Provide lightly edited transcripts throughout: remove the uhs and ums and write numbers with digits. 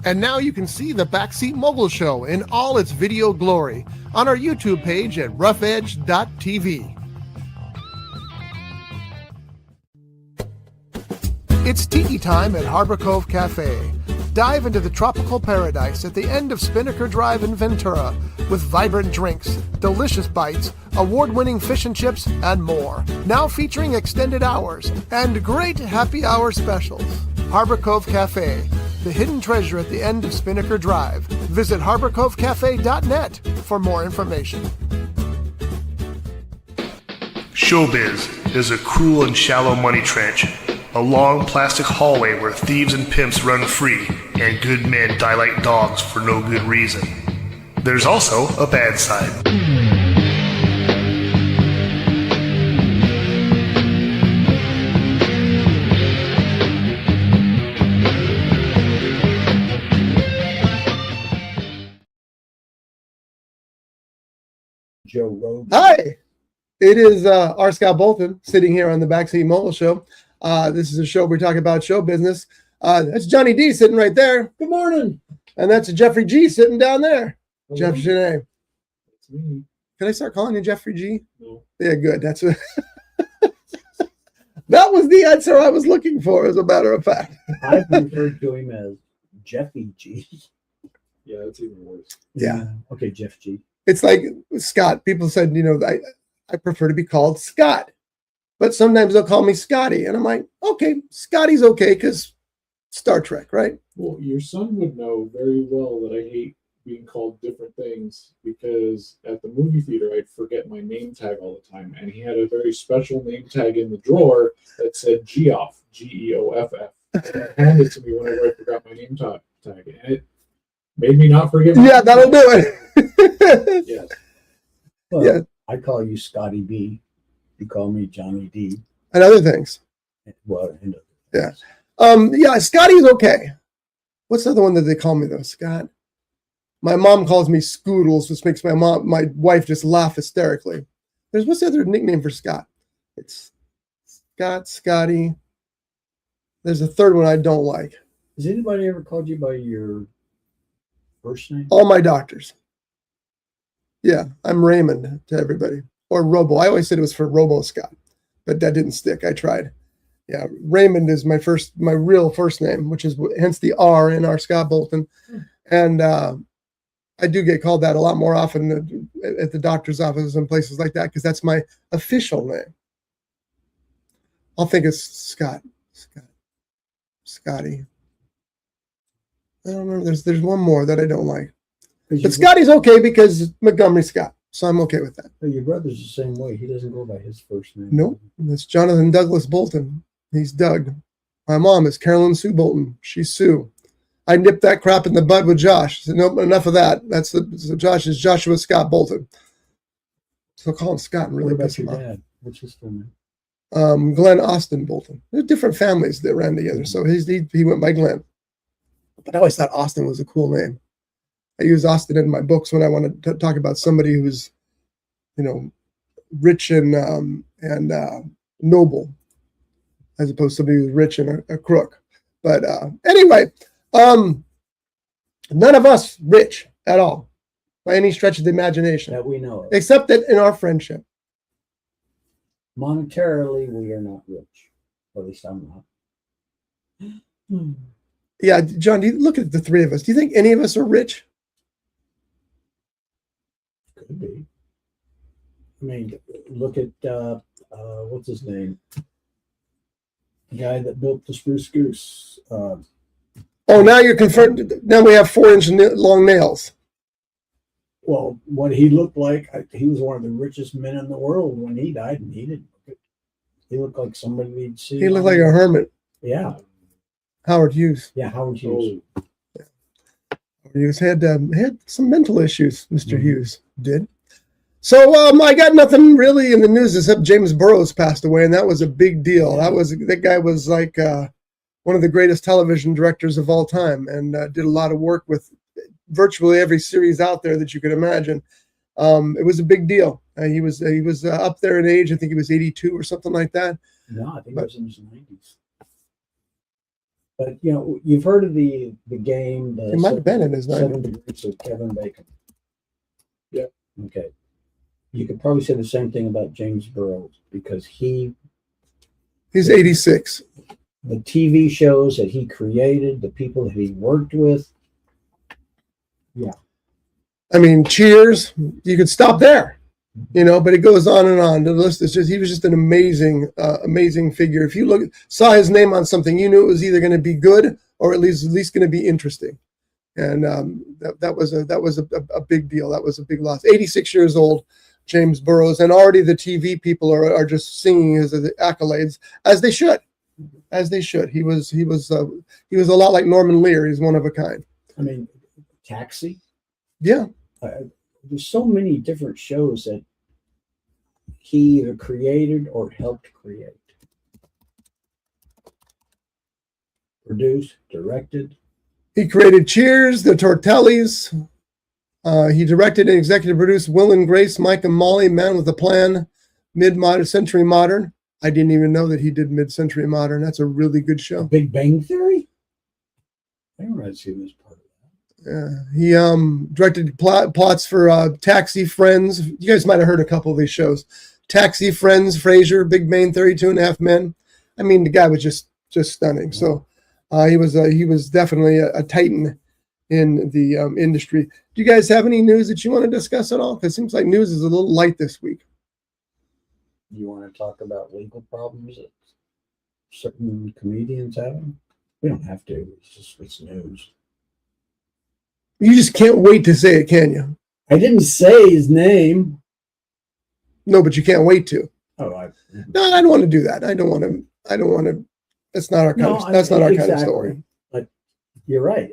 And now you can see the Backseat Mogul Show in all its video glory on our YouTube page at roughedge.tv. It's tiki time at Harbor Cove Cafe. Dive into the tropical paradise at the end of Spinnaker Drive in Ventura with vibrant drinks, delicious bites, award-winning fish and chips, and more. Now featuring extended hours and great happy hour specials. Harbor Cove Cafe, the hidden treasure at the end of Spinnaker Drive. Visit harborcovecafe.net for more information. Showbiz is a cruel and shallow money trench, a long plastic hallway where thieves and pimps run free and good men die like dogs for no good reason. There's also a bad side. Joe Rogan. Hi, it is R. Scott Bolton sitting here on the Backseat Mogul Show. This is a show where we talk about show business. That's JohnyD sitting right there. Good morning. And that's Jeffrey G sitting down there. Hello. Jeff Genet. It's me. Can I start calling you Jeffrey G? No. Yeah, good. That's what that was the answer I was looking for, as a matter of fact. I referred to him as Jeffy G. Yeah, that's even worse. Yeah. Okay, Jeff G. It's like Scott. People said, I prefer to be called Scott. But sometimes they'll call me Scotty. And I'm like, okay, Scotty's okay because Star Trek, right? Well, your son would know very well that I hate being called different things because at the movie theater, I'd forget my name tag all the time. And he had a very special name tag in the drawer that said Geoff, Geoff. And I handed it to me whenever I forgot my name tag. And it made me not forget my Yeah, that'll do it. Yes. Well, Yeah. I call you Scotty B. You call me Johnny D. And other things. Well, and Yeah. Yeah, Scotty's okay. What's the other one that they call me though? Scott. My mom calls me Scoodles, which makes my wife just laugh hysterically. What's the other nickname for Scott? It's Scott, Scotty. There's a third one I don't like. Has anybody ever called you by your first name? All my doctors. Yeah, I'm Raymond to everybody. Or Robo. I always said it was for Robo Scott, but that didn't stick. I tried. Yeah, Raymond is my real first name, which is hence the R in our Scott Bolton. And I do get called that a lot more often at the doctor's offices and places like that because that's my official name. I'll think it's Scotty. I don't remember. There's one more that I don't like. But Scotty's okay because Montgomery Scott. So I'm okay with that. Your brother's the same way. He doesn't go by his first name. Nope. It's Jonathan Douglas Bolton. He's Doug. My mom is Carolyn Sue Bolton. She's Sue. I nipped that crap in the bud with Josh. So nope, enough of that. So Josh is Joshua Scott Bolton. So call him Scott and really What about piss him your off. dad? What's his full name? Glenn Austin Bolton. They're different families that ran together. So he went by Glenn. But I always thought Austin was a cool name. I use Austin in my books when I want to talk about somebody who's, rich and noble, as opposed to somebody who's rich and a crook. But anyway, none of us rich at all by any stretch of the imagination, That we know of. except that in our friendship. Monetarily, we are not rich. Or at least I'm not. Yeah, John, do you look at the three of us? Do you think any of us are rich? Could be. I mean, look at what's his name? The guy that built the Spruce Goose. Oh, now you're confirmed. Now we have 4-inch long nails. Well, what he looked like, he was one of the richest men in the world when he died, and he didn't. He looked like somebody you'd see. He looked like a hermit. Yeah, Howard Hughes. yeah. Howard Hughes. Hughes had some mental issues. Mister Hughes did. So I got nothing really in the news except James Burrows passed away, and that was a big deal. That guy was like one of the greatest television directors of all time, and did a lot of work with virtually every series out there that you could imagine. It was a big deal. He was up there in age. I think he was 82 or something like that. No, I think it was in his 90s. But you've heard of the game. It might have been in his 7 Degrees of Kevin Bacon. Yeah. Okay. You could probably say the same thing about James Burrows because he's 86. The TV shows that he created, the people that he worked with. Yeah. I mean, Cheers. You could stop there, but it goes on and on. The list is he was just an amazing, amazing figure. If you saw his name on something, you knew it was either going to be good or at least going to be interesting. And that was a big deal. That was a big loss. 86 years old, James Burrows, and already the TV people are just singing his accolades as they should. As they should. He was a lot like Norman Lear. He's one of a kind. I mean, Taxi. Yeah. There's so many different shows that he either created or helped create. Produced, directed. He created Cheers, the Tortellis. He directed and executive produced Will and Grace, Mike and Molly, Man with a Plan, Mid-Modern, Century Modern. I didn't even know that he did Mid-Century Modern. That's a really good show. Big Bang Theory? I didn't realize he was part of that. Yeah. He directed plots for Taxi, Friends. You guys might have heard a couple of these shows. Taxi, Friends, Frasier, Big Bang Theory, 2.5 Men. I mean, the guy was just stunning. So he was definitely a titan in the industry. Do you guys have any news that you want to discuss at all? Because it seems like news is a little light this week. You want to talk about legal problems that certain comedians having? We don't have to. It's news. You just can't wait to say it, can you? I didn't say his name. No, but you can't wait to. Oh, No, I don't want to do that. I don't want to. That's not our kind of story. But you're right.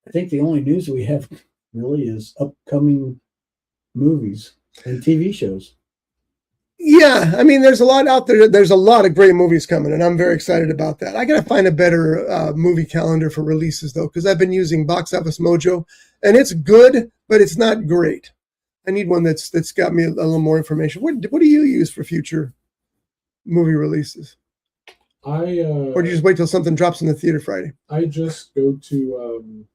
I think the only news we have really is upcoming movies and TV shows. Yeah, I mean, there's a lot out there. There's a lot of great movies coming, and I'm very excited about that. I got to find a better movie calendar for releases, though, because I've been using Box Office Mojo, and it's good, but it's not great. I need one that's got me a little more information. What do you use for future movie releases? Or do you just wait till something drops in the theater Friday? I just go to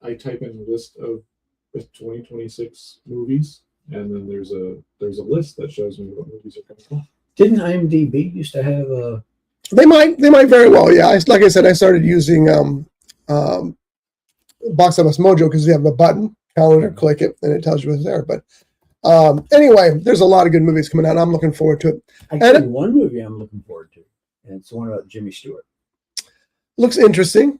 I type in a list of the 2026 movies, and then there's a list that shows me what movies are coming out. Didn't IMDb used to have a? They might very well. Yeah, like I said, I started using Box Office Mojo because you have a button, calendar, click it, and it tells you what's there. But anyway, there's a lot of good movies coming out. I'm looking forward to it. Actually, one movie I'm looking forward to, and it's the one about Jimmy Stewart. Looks interesting.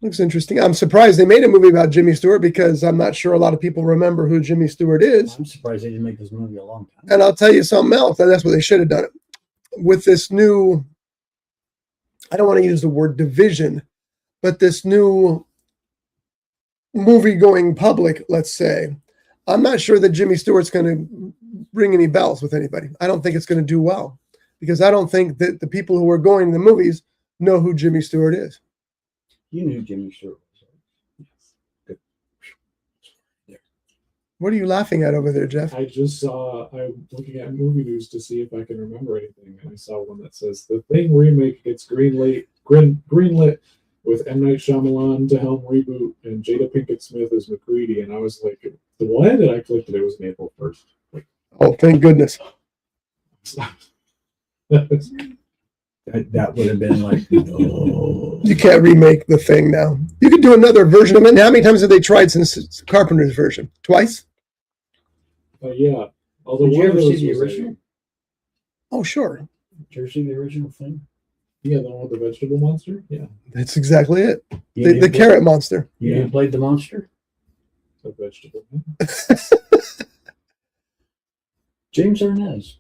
I'm surprised they made a movie about Jimmy Stewart because I'm not sure a lot of people remember who Jimmy Stewart is. I'm surprised they didn't make this movie a long time. And I'll tell you something else. That's what they should have done it. With this new, I don't want to use the word division, but this new movie-going public, let's say, I'm not sure that Jimmy Stewart's going to ring any bells with anybody. I don't think it's going to do well because I don't think that the people who are going to the movies know who Jimmy Stewart is. You knew Jimmy Stewart was. Yes. Good. What are you laughing at over there, Jeff? I'm looking at movie news to see if I can remember anything, and I saw one that says The Thing remake gets greenlit with M. Night Shyamalan to helm reboot and Jada Pinkett Smith as McCready, and I was like, the one? And I clicked it. It was April 1st. Oh, thank goodness. That would have been like, no. You can't remake The Thing now. You could do another version of it. How many times have they tried since Carpenter's version? Twice? Yeah. Although Did you ever see the original? Oh, sure. Did you ever see the original Thing? Yeah, the one with the vegetable monster? Yeah. That's exactly it. The carrot monster. You played the monster? The vegetable. James Arnaz.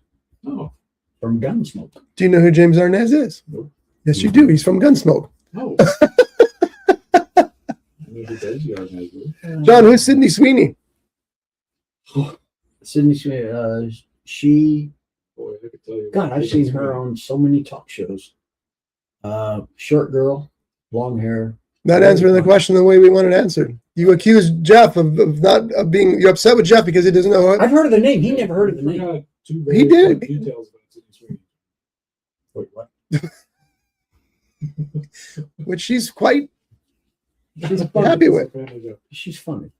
Oh. From Gunsmoke. Do you know who James Arnaz is? Nope. Yes, you do. He's from Gunsmoke. Oh. John, who's Sydney Sweeney? Sydney Sweeney. She. Boy, I could tell you. God, I've seen her on so many talk shows. Short girl, long hair. Not answering the question the way we want it answered. You accused Jeff of being. You're upset with Jeff because he doesn't know. I've heard of the name. He never heard of the name. He did. Details about Sydney Sweeney. Wait, what? which she's quite She's funny. happy with. She's funny.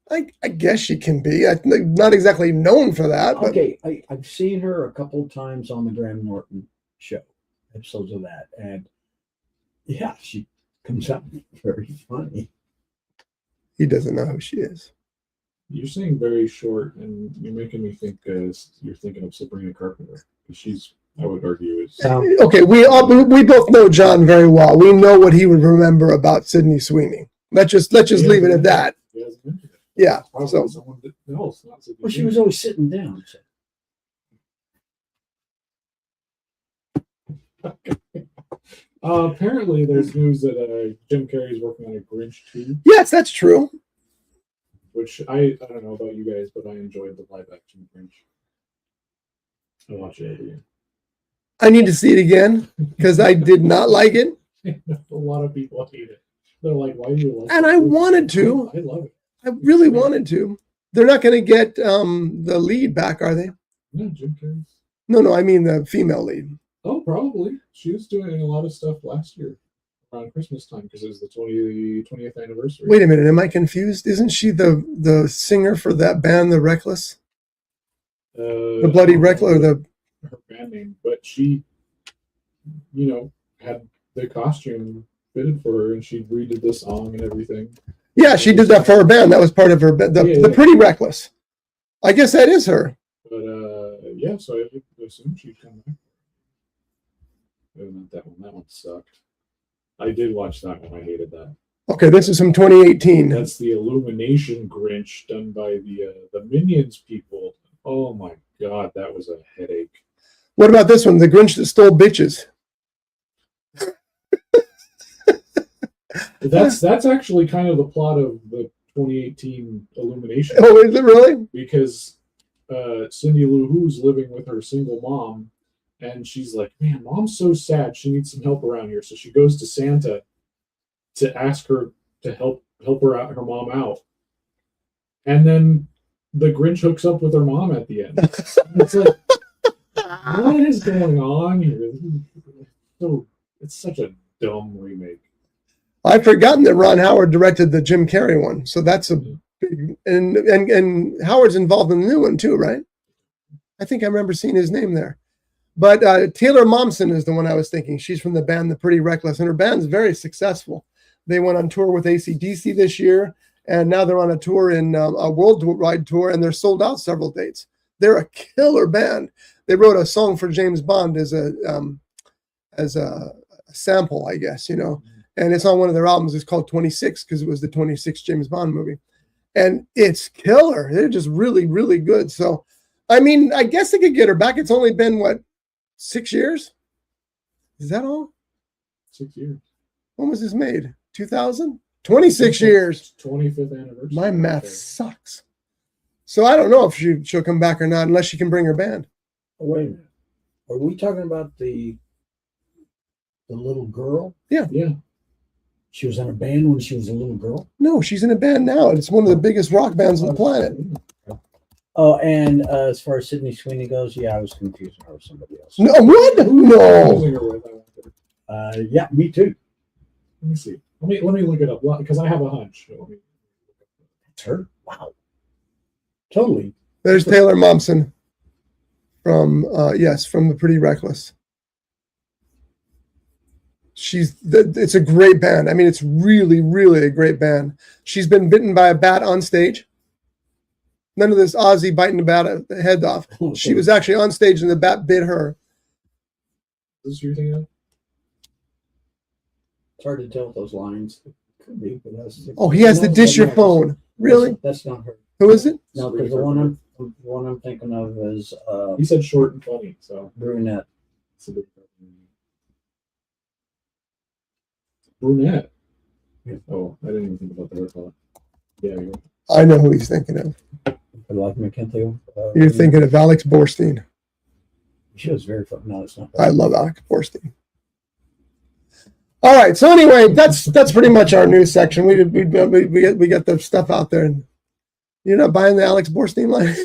I guess she can be. I'm not exactly known for that, but Okay, I've seen her a couple of times on the Graham Norton show, episodes of that, and yeah, she comes out very funny. he doesn't know who she is. You're saying very short, and you're making me think you're thinking of Sabrina Carpenter. She's, I would argue, is Okay, we both know John very well. We know what he would remember about Sydney Sweeney. Let's just leave it at that. He hasn't mentioned it. Yeah. Probably So someone that knows, not Sydney Well, she Sweeney. was always sitting down. So. Apparently, there's news that Jim Carrey is working on a Grinch 2, yes, that's true. which I don't know about you guys, but I enjoyed the live action Grinch. I watch it every year. I need to see it again because I did not like it, A lot of people hate it. They're like, "Why do you like?" and it?" I wanted to. I love it. I really wanted to. They're not going to get the lead back, are they? Yeah, Jim Carrey. No, I mean the female lead. Oh, probably. She was doing a lot of stuff last year around Christmas time because it was the 20th anniversary. Wait a minute, am I confused? Isn't she the singer for that band, The Reckless? The Bloody Reckless, or the her band name, but she, had the costume fitted for her, and she redid the song and everything. yeah, she did that for her band. That was part of her the Pretty Reckless. I guess that is her. But yeah, so I would assume she'd come back. Not that one. That one sucked. I did watch that one. I hated that. Okay, this is from 2018. That's the Illumination Grinch done by the Minions people. Oh my god, that was a headache. What about this one? The Grinch That Stole Bitches. That's actually kind of the plot of the 2018 Illumination. Oh, is it really? Because Cindy Lou Who's living with her single mom, and she's like, "Man, mom's so sad. She needs some help around here." So she goes to Santa to ask her to help her mom out, and then the Grinch hooks up with her mom at the end. It's like, what is going on here? It's such a dumb remake. I've forgotten that Ron Howard directed the Jim Carrey one, so that's a big, and Howard's involved in the new one too, right? I think I remember seeing his name there. But Taylor Momsen is the one I was thinking. She's from the band The Pretty Reckless, and her band's very successful. They went on tour with AC/DC this year, and now they're on a tour in a worldwide tour, and they're sold out several dates. They're a killer band. They wrote a song for James Bond as a sample, I guess, and it's on one of their albums. It's called 26 because it was the 26th James Bond movie, and it's killer. They're just really, really good. So, I mean, I guess they could get her back. It's only been 6 years? Is that all? 6 years. When was this made? 2000? 26 years. 25th anniversary. My math sucks. So I don't know if she'll come back or not unless she can bring her band. Oh, wait a minute. Are we talking about the little girl? Yeah. She was in a band when she was a little girl? No, she's in a band now, and it's one of the biggest rock bands on the planet. Oh, and as far as Sydney Sweeney goes, yeah, I was confusing her with somebody else. No, what? No. Yeah, me too. Let me see. Let me look it up because I have a hunch. It's her? Wow. Totally. There's Taylor Momsen from The Pretty Reckless. It's a great band. I mean, it's really, really a great band. She's been bitten by a bat on stage. None of this Ozzy biting the head off. She was actually on stage and the bat bit her. Is this your thing? It's hard to tell with those lines. Could be, but that's. Oh, he has to dish your phone. Really? That's not her. Who is it? No, because the one I'm thinking of is He said short and funny, so brunette. it's a big brunette. Yeah. Oh, I didn't even think about the hair color. Yeah, you're right. I know who he's thinking of. But like I can't think of. You're thinking of Alex Borstein. She was very fun. No, it's not. I love Alex Borstein. All right. So anyway, that's pretty much our news section. We got the stuff out there. And you're not buying the Alex Borstein line?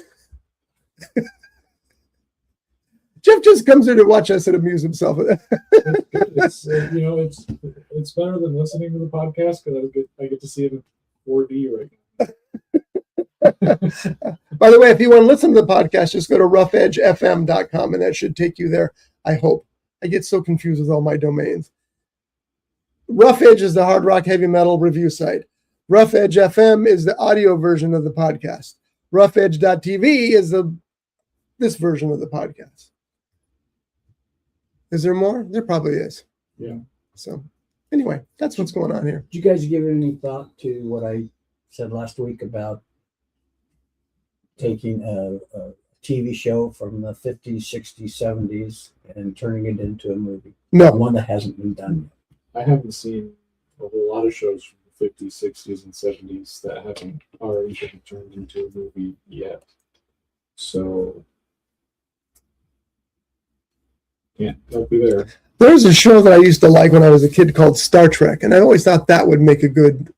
Jeff just comes here to watch us and amuse himself. It's it's better than listening to the podcast because I get to see it in 4D right now. By the way, if you want to listen to the podcast, just go to roughedgefm.com and that should take you there. I hope. I get so confused with all my domains. Rough Edge is the hard rock heavy metal review site. Rough Edge FM is the audio version of the podcast. Roughedge.tv is this version of the podcast. Is there more? There probably is. Yeah. So anyway, that's what's going on here. Did you guys give any thought to what I said last week about taking a TV show from the 50s, 60s, 70s and turning it into a movie? No. One that hasn't been done I haven't seen a whole lot of shows from the 50s, 60s, and 70s that haven't already been turned into a movie yet. So, can't help you there. There's a show that I used to like when I was a kid called Star Trek, and I always thought that would make a good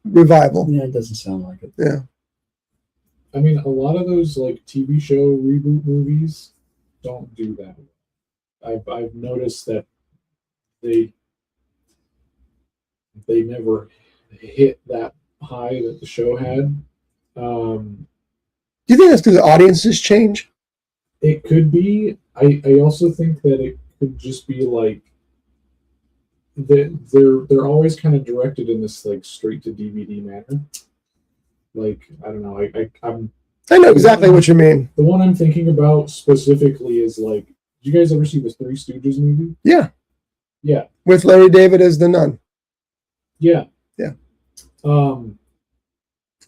revival. yet. Yeah, it doesn't sound like it. Yeah. I mean, a lot of those like TV show reboot movies don't do that. I've noticed that they never hit that high that the show had. Do you think that's because the audiences change? It could be. I also think that it could just be like they're always kind of directed in this like straight to DVD manner. Like I don't know. I know exactly what you mean. The one I'm thinking about specifically is like. Did you guys ever see the Three Stooges movie? Yeah. Yeah. With Larry David as the nun. Yeah. Yeah.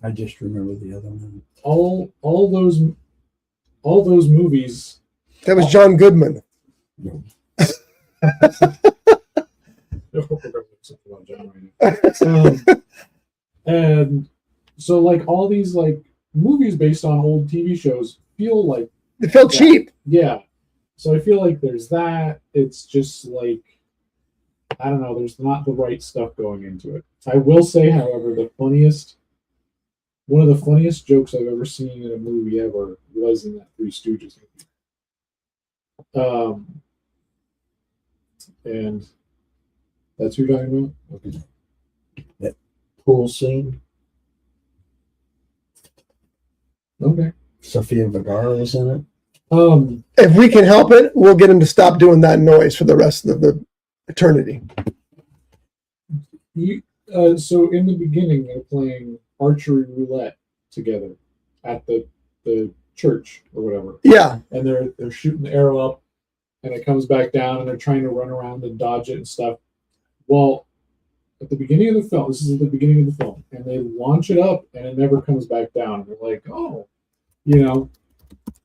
I just remember the other one. All those movies. That was John Goodman. No. And so like all these like movies based on old TV shows feel like It felt cheap. Yeah. So I feel like there's that. It's just like I don't know, there's not the right stuff going into it. I will say, however, one of the funniest jokes I've ever seen in a movie ever was in that Three Stooges movie. And that's who you're talking about? Okay. That pool scene. Okay. Sofia Vergara was in it. If we can help it, we'll get him to stop doing that noise for the rest of the eternity. So in the beginning, they're playing archery roulette together at the church or whatever. Yeah. And they're shooting the arrow up, and it comes back down, and they're trying to run around and dodge it and stuff. Well, at the beginning of the film, this is at the beginning of the film, and they launch it up, and it never comes back down. They're like, oh,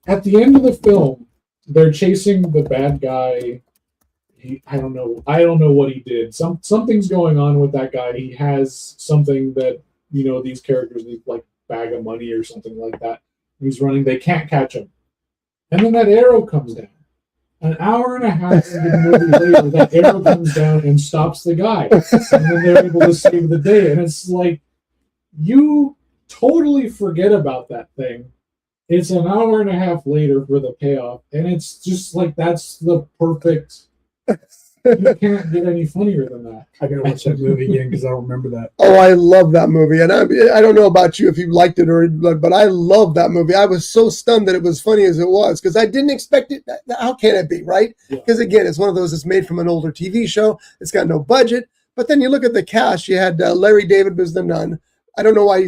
At the end of the film, they're chasing the bad guy. I don't know what he did. Something's going on with that guy. He has something that these characters need, like bag of money or something like that. He's running. They can't catch him, and then that arrow comes down. An hour and a half into the movie later, that arrow comes down and stops the guy, and then they're able to save the day. And it's like you totally forget about that thing. It's an hour and a half later for the payoff, and it's just like that's the perfect. You can't get any funnier than that. I gotta watch that movie again because I don't remember that. Oh, I love that movie, and I don't know about you if you liked it but I love that movie. I was so stunned that it was funny as it was because I didn't expect it. How can it be, right? Because again, it's one of those that's made from an older TV show. It's got no budget, but then you look at the cast. You had Larry David was the nun. I don't know why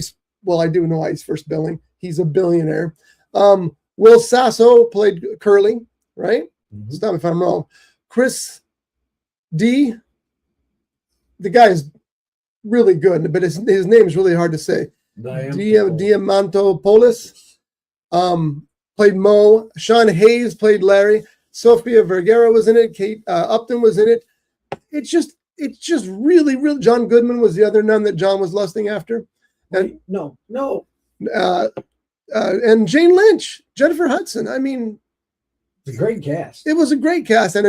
I do know why he's first billing. He's a billionaire. Will Sasso played Curly, right? Mm-hmm. Stop me if I'm wrong. Chris D. The guy is really good, but his name is really hard to say. Diamantopoulos played Mo. Sean Hayes played Larry. Sofia Vergara was in it. Kate Upton was in it. It's just really, really. John Goodman was the other nun that John was lusting after. And, No. and Jane Lynch, Jennifer Hudson. I mean, It's a great cast. it was a great cast and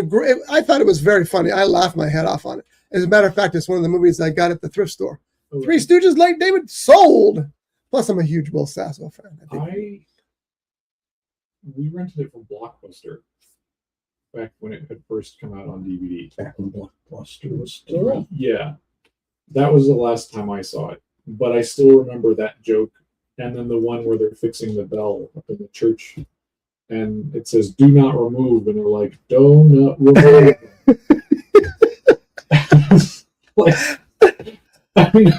I thought it was very funny. I laughed my head off on it. As a matter of fact, it's one of the movies I got at the thrift store. Oh, Three Stooges, Larry David, sold. Plus, I'm a huge Will Sasso fan. We rented it from Blockbuster, back when it had first come out on DVD. Back when Blockbuster was still around. Yeah, that was the last time I saw it. But I still remember that joke, and then the one where they're fixing the bell up in the church, and it says "Do not remove," and they're like, "Do not remove." I mean,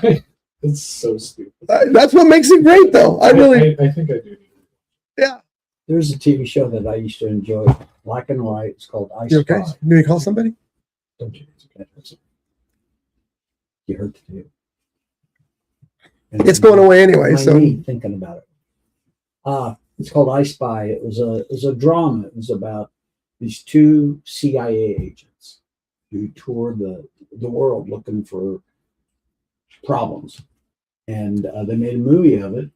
it's so stupid. That's what makes it great, though. I think I do. Yeah. There's a TV show that I used to enjoy, black and white. It's called I You Spy. okay? Do you call somebody? Don't you? You hurt the dude. It's going away anyway. So thinking about it. It's called I Spy. It was a drama. It was about these two CIA agents who toured the world looking for problems, and they made a movie of it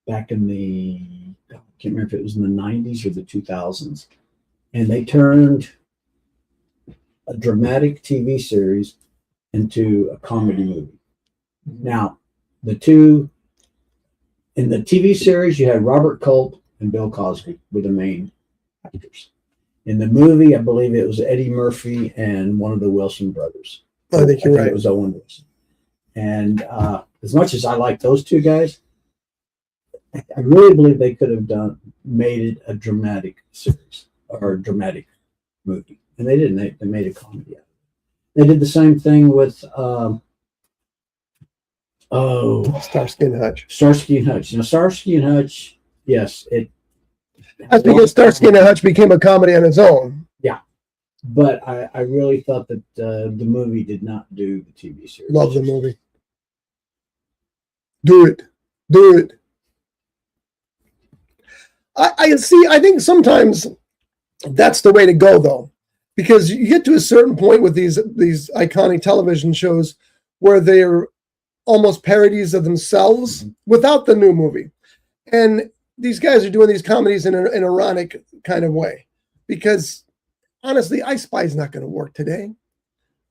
back in I can't remember if it was in the 90s or the 2000s, and they turned a dramatic TV series into a comedy movie. Now, in the TV series, you had Robert Culp and Bill Cosby were the main actors. In the movie, I believe it was Eddie Murphy and one of the Wilson brothers. I think you're right. It was Owen Wilson. And as much as I like those two guys, I really believe they could have made it a dramatic series or a dramatic movie. And they didn't. They made a comedy out of it. They did the same thing with Starsky and Hutch. Starsky and Hutch. Now, Starsky and Hutch, yes, That's because Starsky and Hutch became a comedy on its own. Yeah, but I really thought that the movie did not do the TV series. Love the movie. Do it. I see. I think sometimes that's the way to go, though, because you get to a certain point with these iconic television shows where they're almost parodies of themselves without the new movie, and these guys are doing these comedies in an ironic kind of way. Because honestly, I Spy is not going to work today.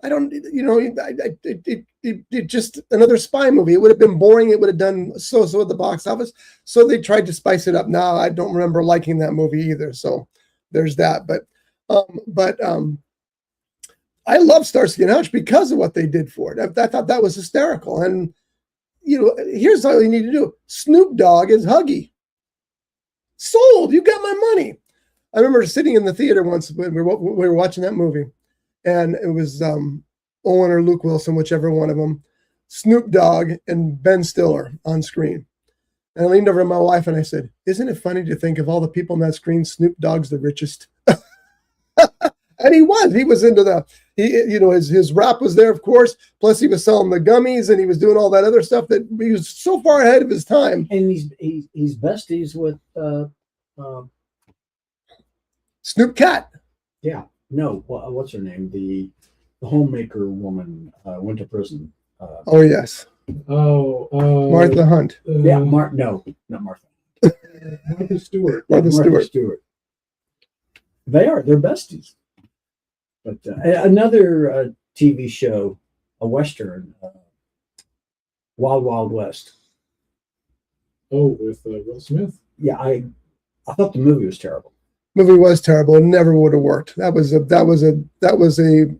I don't, it just another spy movie. It would have been boring. It would have done so at the box office. So they tried to spice it up. Now I don't remember liking that movie either. So there's that. But I love Starsky and Hutch because of what they did for it. I thought that was hysterical. And here's all you need to do: Snoop Dogg is Huggy. Sold. You got my money. I remember sitting in the theater once when we were watching that movie. And it was Owen or Luke Wilson, whichever one of them, Snoop Dogg and Ben Stiller on screen. And I leaned over to my wife and I said, "Isn't it funny to think of all the people on that screen, Snoop Dogg's the richest?" And he was into his rap was there, of course. Plus he was selling the gummies and he was doing all that other stuff that he was so far ahead of his time. And he's besties with Snoop Cat. Yeah. No, what's her name? The homemaker woman went to prison. Oh yes. Martha Hunt. Yeah, no, not Martha. Martha Stewart. Martha Stewart. They're besties. But another TV show, a Western, Wild Wild West. Oh, with Will Smith. Yeah, I thought the movie was terrible. Movie was terrible. It never would have worked. That was a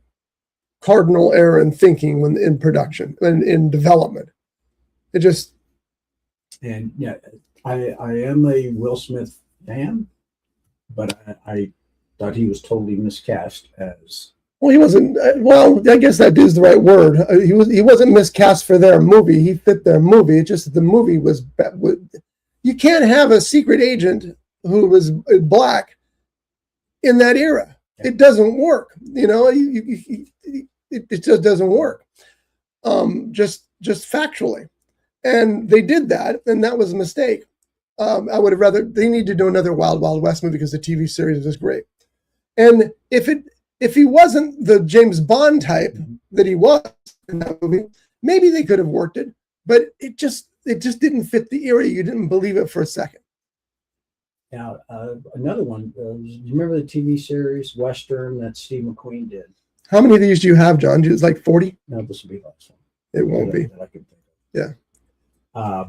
cardinal error in thinking when in production and in development. It just. And yeah, I am a Will Smith fan, but I thought he was totally miscast as. Well, he wasn't. Well, I guess that is the right word. He wasn't miscast for their movie. He fit their movie. It's just that the movie was. You can't have a secret agent who was black in that era. It doesn't work. It just doesn't work. Just factually. And they did that, and that was a mistake. I would have rather, they need to do another Wild Wild West movie because the TV series was great. And if he wasn't the James Bond type that he was in that movie, maybe they could have worked it, but it just didn't fit the era. You didn't believe it for a second. Now, another one, do you remember the TV series Western that Steve McQueen did? How many of these do you have, John? It's like 40? No, this will be the last one. It won't be. That I can think of. Yeah.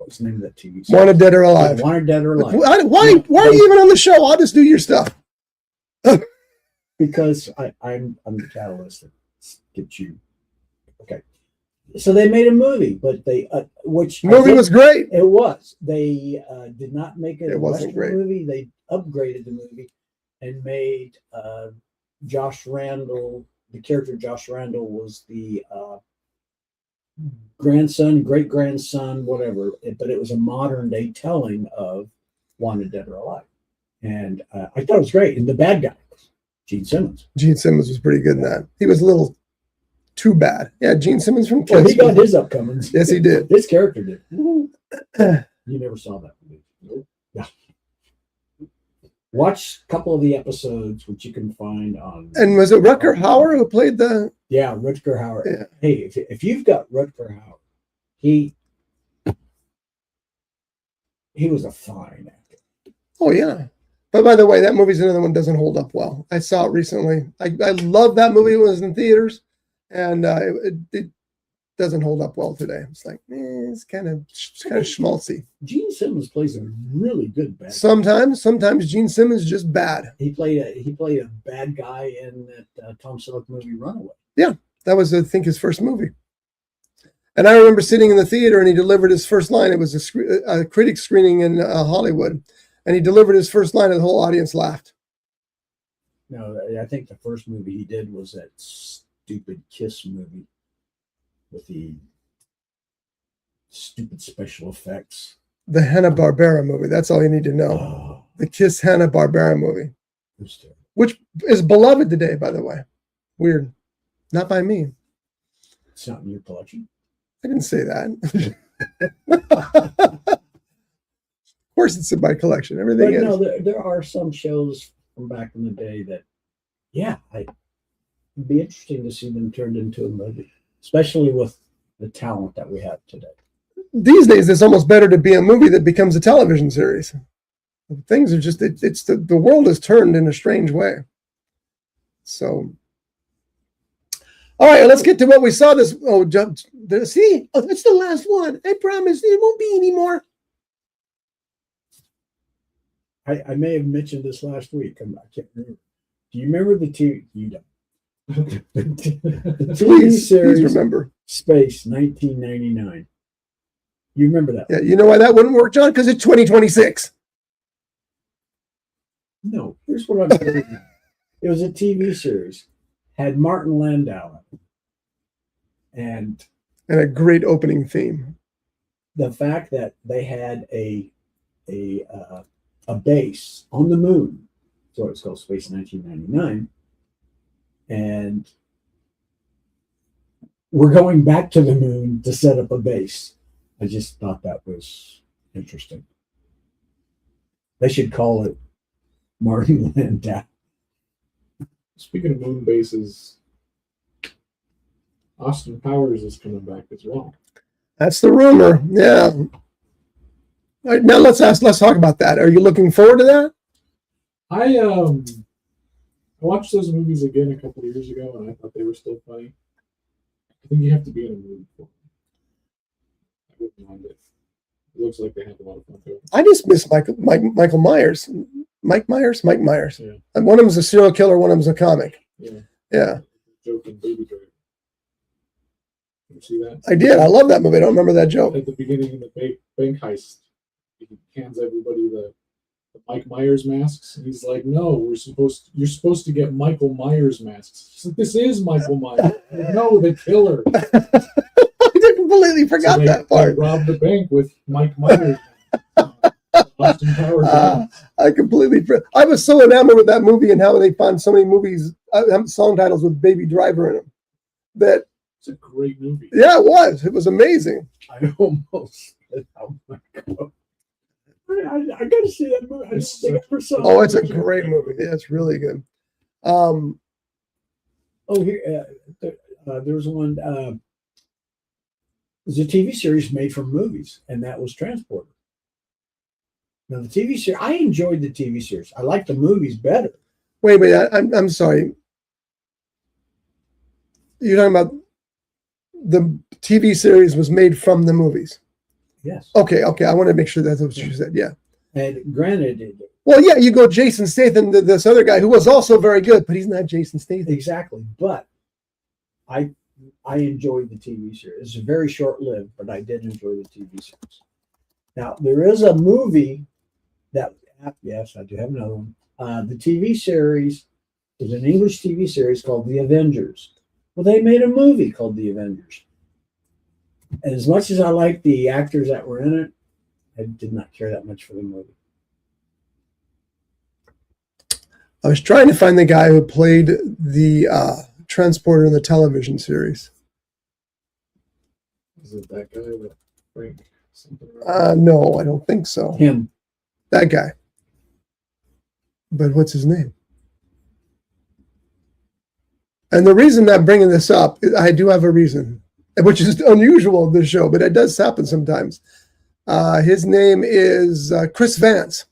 What was the name of that TV series? Wanted Dead or Alive. Wanted Dead or Alive. Why are you even on the show? I'll just do your stuff. Because I'm the catalyst that gets you. Okay. So they made a movie, but they which movie was great. It was. They did not make it a wasn't Western great. movie. They upgraded the movie and made Josh Randall. The character Josh Randall was the grandson, great grandson, whatever. But it was a modern day telling of Wanted Dead or Alive, and I thought it was great. And the bad guy, Gene Simmons. Gene Simmons was pretty good in that. He was a little too bad. Yeah, Gene Simmons from Kiss. Well, he got his upcomings. Yes, he did. His character did. You never saw that movie. Nope. Yeah. Watch a couple of the episodes, which you can find on. And was it Rutger Hauer who played the? Yeah, Rutger Hauer. Yeah. Hey, if you've got Rutger Hauer, he was a fine actor. Oh yeah. But by the way, that movie's another one that doesn't hold up well. I saw it recently. I love that movie when it was in theaters, and it doesn't hold up well today. It's like it's kind of schmaltzy. Gene Simmons plays a really good bad guy. Sometimes Gene Simmons is just bad. He played a bad guy in that Tom Selleck movie Runaway. Yeah, that was I think his first movie. And I remember sitting in the theater and he delivered his first line. It was a critic screening in Hollywood, and he delivered his first line and the whole audience laughed. No, I think the first movie he did was that stupid Kiss movie with the stupid special effects. The Hanna-Barbera movie. That's all you need to know. Oh, The Kiss Hanna-Barbera movie, it was terrible. which is beloved today, by the way. Weird. Not by me. It's not in your collection. I didn't say that. Of course it's in my collection. Everything But is. no, there are some shows from back in the day that, yeah, it'd be interesting to see them turned into a movie, especially with the talent that we have today. These days, it's almost better to be a movie that becomes a television series. Things are just, it's the world has turned in a strange way. So, all right, let's get to what we saw this. Oh, see, it's the last one. I promise there won't be any more. I may have mentioned this last week. I can't remember. Do you remember the TV? You don't. The TV Please series remember. Space 1999. You remember that? Yeah, you know why that wouldn't work, John? Because it's 2026. No, here's what I'm saying. It was a TV series. Had Martin Landau in it. And A great opening theme. the fact that they had a base on the moon, so it's called Space 1999, and we're going back to the moon to set up a base. I just thought that was interesting. They should call it Martin Landau. Speaking of moon bases, Austin Powers is coming back as well. That's the rumor. Yeah. All right, now let's talk about that. Are you looking forward to that? I watched those movies again a couple of years ago, and I thought they were still funny. I think you have to be in a mood for them. I wouldn't mind it. It looks like they have a lot of fun doing it. I just miss Michael Myers. Mike Myers? Mike Myers. Yeah. And one of them's a serial killer, one of them's a comic. Yeah. Yeah. Joking Baby Driver. You see that? I did. I love that movie. I don't remember that joke. At the beginning of the bank heist, he hands everybody the Mike Myers masks, and he's like, "No, you're supposed to get Michael Myers masks." He's like, "This is Michael Myers." Like, no, the killer. I completely forgot So that they part. robbed the bank with Mike Myers. Austin Powers. I was so enamored with that movie and how they found so many movies, song titles with Baby Driver in them. That It's a great movie. yeah, it was. It was amazing. I almost said, "Oh my god!" I got to see that movie. I don't think I ever saw it. Oh, it's a great movie. Yeah, it's really good. Oh, here there was one. It was a TV series made from movies, and that was Transporter. Now the TV series, I enjoyed the TV series. I like the movies better. Wait, I'm sorry. You're talking about the TV series was made from the movies. Yes. Okay. I want to make sure that's what you said. Yeah. And granted, Well, yeah, you go Jason Statham, this other guy who was also very good, but he's not Jason Statham. exactly. But I enjoyed the TV series. It's very short-lived, but I did enjoy the TV series. Now, there is a movie that, yes, I do have another one. The TV series is an English TV series called The Avengers. Well, they made a movie called The Avengers. And as much as I like the actors that were in it, I did not care that much for the movie. I was trying to find the guy who played the transporter in the television series. Is it that guy that Frank something? No, I don't think so. Him. That guy. But what's his name? And the reason I'm bringing this up, I do have a reason, which is unusual in this show, but it does happen sometimes. His name is Chris Vance.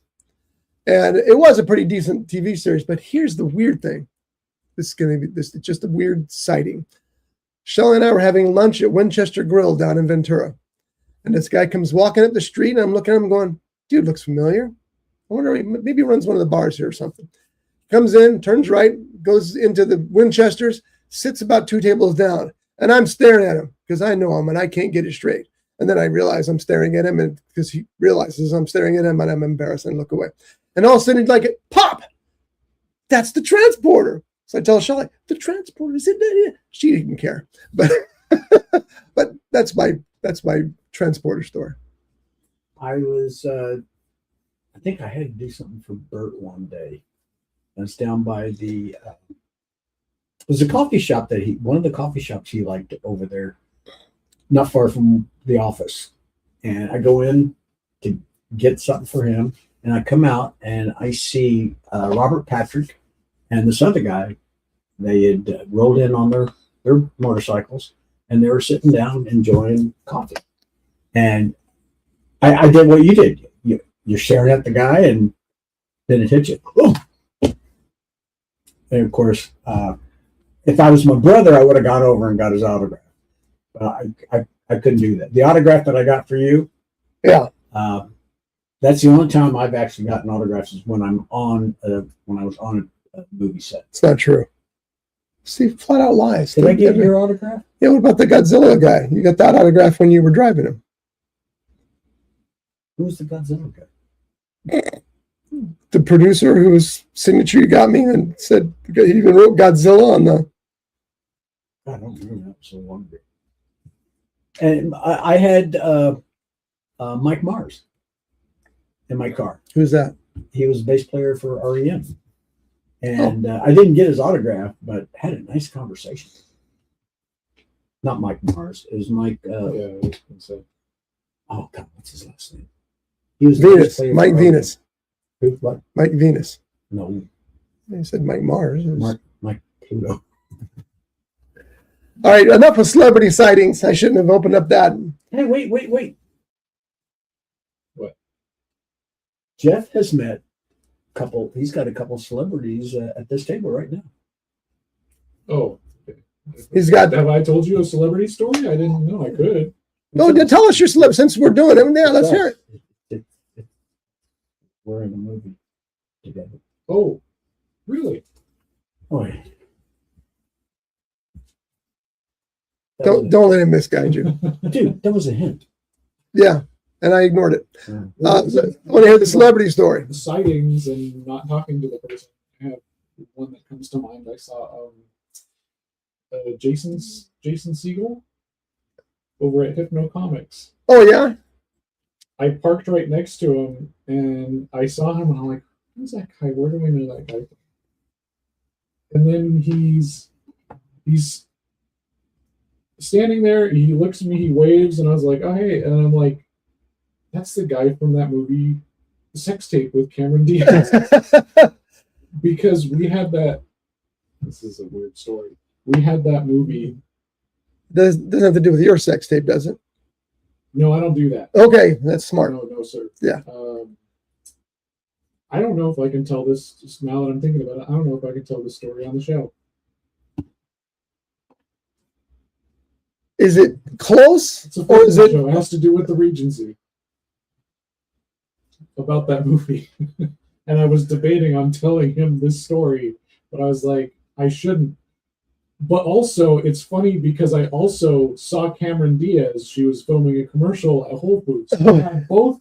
And it was a pretty decent TV series, but here's the weird thing. It's just a weird sighting. Shelley and I were having lunch at Winchester Grill down in Ventura. And this guy comes walking up the street, and I'm looking at him going, dude, looks familiar. I wonder, maybe he runs one of the bars here or something. Comes in, turns right, goes into the Winchesters, sits about 2 tables down. And I'm staring at him because I know him and I can't get it straight. And then I realize I'm staring at him, and because he realizes I'm staring at him, and I'm embarrassed and look away. And all of a sudden, like, pop! That's the transporter. So I tell Shelley, the transporter is in there. She didn't care, but but that's my transporter story. I was, I think I had to do something for Bert one day. I was down by the, it was a coffee shop one of the coffee shops he liked over there, not far from the office. And I go in to get something for him, and I come out and I see Robert Patrick and this other guy. They had rolled in on their motorcycles, and they were sitting down enjoying coffee. And I did what you did. You're staring at the guy, and then it hit you. Oh! And of course, if I was my brother, I would have gone over and got his autograph. But I couldn't do that. The autograph that I got for you, yeah, that's the only time I've actually gotten autographs is when I'm on when I was on a movie set. It's not true. See, flat out lies. Did I get your autograph? Yeah, what about the Godzilla guy? You got that autograph when you were driving him. Who was the Godzilla guy? The producer whose signature you got me and said he even wrote Godzilla on the. I don't remember that so long ago. And I had Mike Mars in my car. Who's that? He was a bass player for REM. And I didn't get his autograph, but had a nice conversation. Not Mike Mars. It was Mike. Yeah, I was gonna say. Oh, God, what's his last name? He was Venus. Mike Venus. Who? What? Mike Venus. No. He said Mike Mars. Mike Pluto. All right, enough of celebrity sightings. I shouldn't have opened up that. Hey, wait. What? Jeff has met he's got a couple celebrities at this table right now. Oh, okay. He's got. Have I told you a celebrity story? I didn't know I could. No, tell us your celeb since we're doing it. Yeah, let's hear it. We're in a movie together. Oh, really? Oh, yeah. Don't let him misguide you. Dude, that was a hint. Yeah, and I ignored it. Yeah. I want to hear the celebrity story. The sightings and not talking to the person. I have one that comes to mind. I saw Jason Segel over at Hypno Comics. Oh yeah. I parked right next to him, and I saw him, and I'm like, "Who's that guy? Where do we know that guy?" And then he's standing there. He looks at me. He waves, and I was like, "Oh hey!" And I'm like, "That's the guy from that movie, Sex Tape with Cameron Diaz." Because we had that. This is a weird story. We had that movie. Doesn't have to do with your sex tape, does it? No, I don't do that. Okay, that's smart. No, sir. Yeah. I don't know if I can tell this. Just now that I'm thinking about it, I don't know if I can tell this story on the show. Is it close, It's a or is it? show. It has to do with the Regency. about that movie. And I was debating on telling him this story, but I was like, I shouldn't. But also, it's funny because I also saw Cameron Diaz. She was filming a commercial at Whole Foods. And had both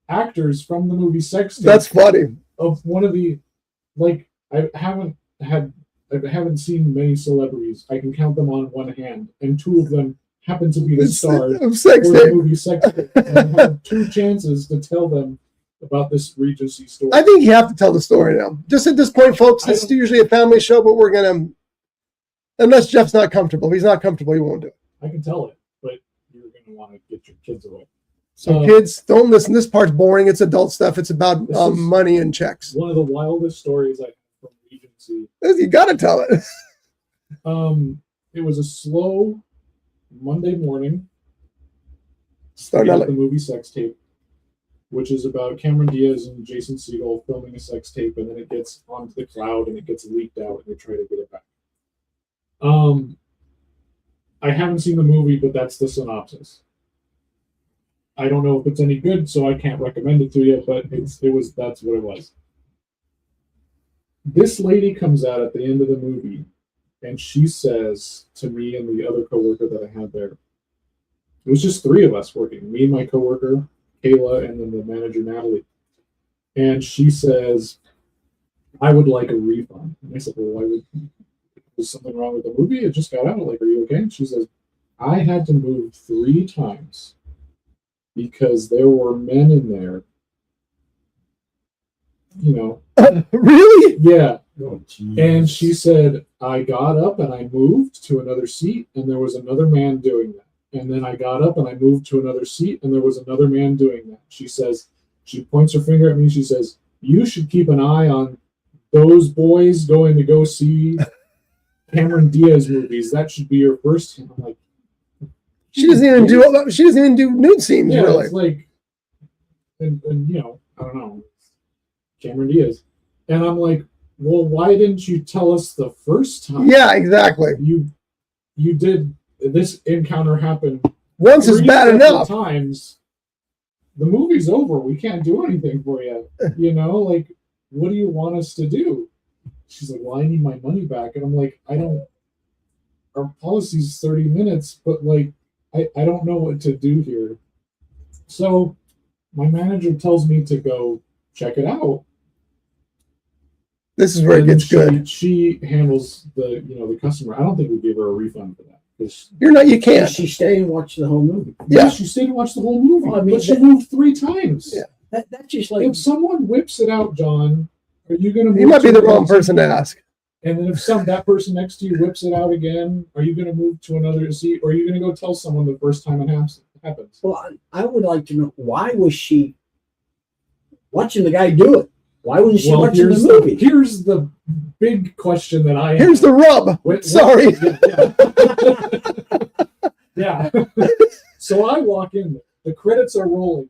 actors from the movie Sex Tape. That's funny. Of one of the, like, I haven't seen many celebrities. I can count them on one hand, and two of them happen to be the stars of Sex for the Tape. movie Sex Tape. And I had two chances to tell them about this Regency story. I think you have to tell the story now. Just at this point, folks, this is usually a family show, but we're gonna, unless Jeff's not comfortable. If he's not comfortable, he won't do it. I can tell it, but you're going to want to get your kids away. So kids, don't listen. This part's boring. It's adult stuff. It's about money and checks. One of the wildest stories I have from Regency. You got to tell it. It was a slow Monday morning. Starting at the movie Sex Tape, which is about Cameron Diaz and Jason Segel filming a sex tape, and then it gets onto the cloud and it gets leaked out, and they try to get it back. I haven't seen the movie, but that's the synopsis. I don't know if it's any good, so I can't recommend it to you, but that's what it was. This lady comes out at the end of the movie, and she says to me and the other coworker that I had there, it was just three of us working, me and my coworker, Kayla, and then the manager, Natalie. And she says, I would like a refund. And I said, well, was something wrong with the movie? It just got out. Like, are you okay? And she says, I had to move 3 times because there were men in there. You know. Really? Yeah. Oh, and she said, I got up and I moved to another seat, and there was another man doing that. And then I got up and I moved to another seat, and there was another man doing that. She says, she points her finger at me. She says, you should keep an eye on those boys going to go see Cameron Diaz movies. That should be your first. I'm like, she doesn't even do nude scenes, really. It's like, and you know, I don't know, Cameron Diaz. And I'm like, well, why didn't you tell us the first time? Yeah, exactly. You did. This encounter happened once is bad enough. Times. The movie's over. We can't do anything for you. You know, like, what do you want us to do? She's like, well, I need my money back. And I'm like, our policy's 30 minutes, but like, I don't know what to do here. So my manager tells me to go check it out. This is where it gets good. She handles the customer. I don't think we give her a refund for that. You can't. She stayed and watched the whole movie. Yeah, she stayed and watched the whole movie. Well, I mean, but she moved 3 times. Yeah, that's just like, if someone whips it out, John, are you going to? You might be the wrong person to ask. And then if that person next to you whips it out again, are you going to move to another seat, or are you going to go tell someone the first time it happens? Well, I would like to know, why was she watching the guy do it? Why wasn't she watching the movie? Here's the big question that I have. Here's the rub. Sorry. Yeah. So I walk in. The credits are rolling.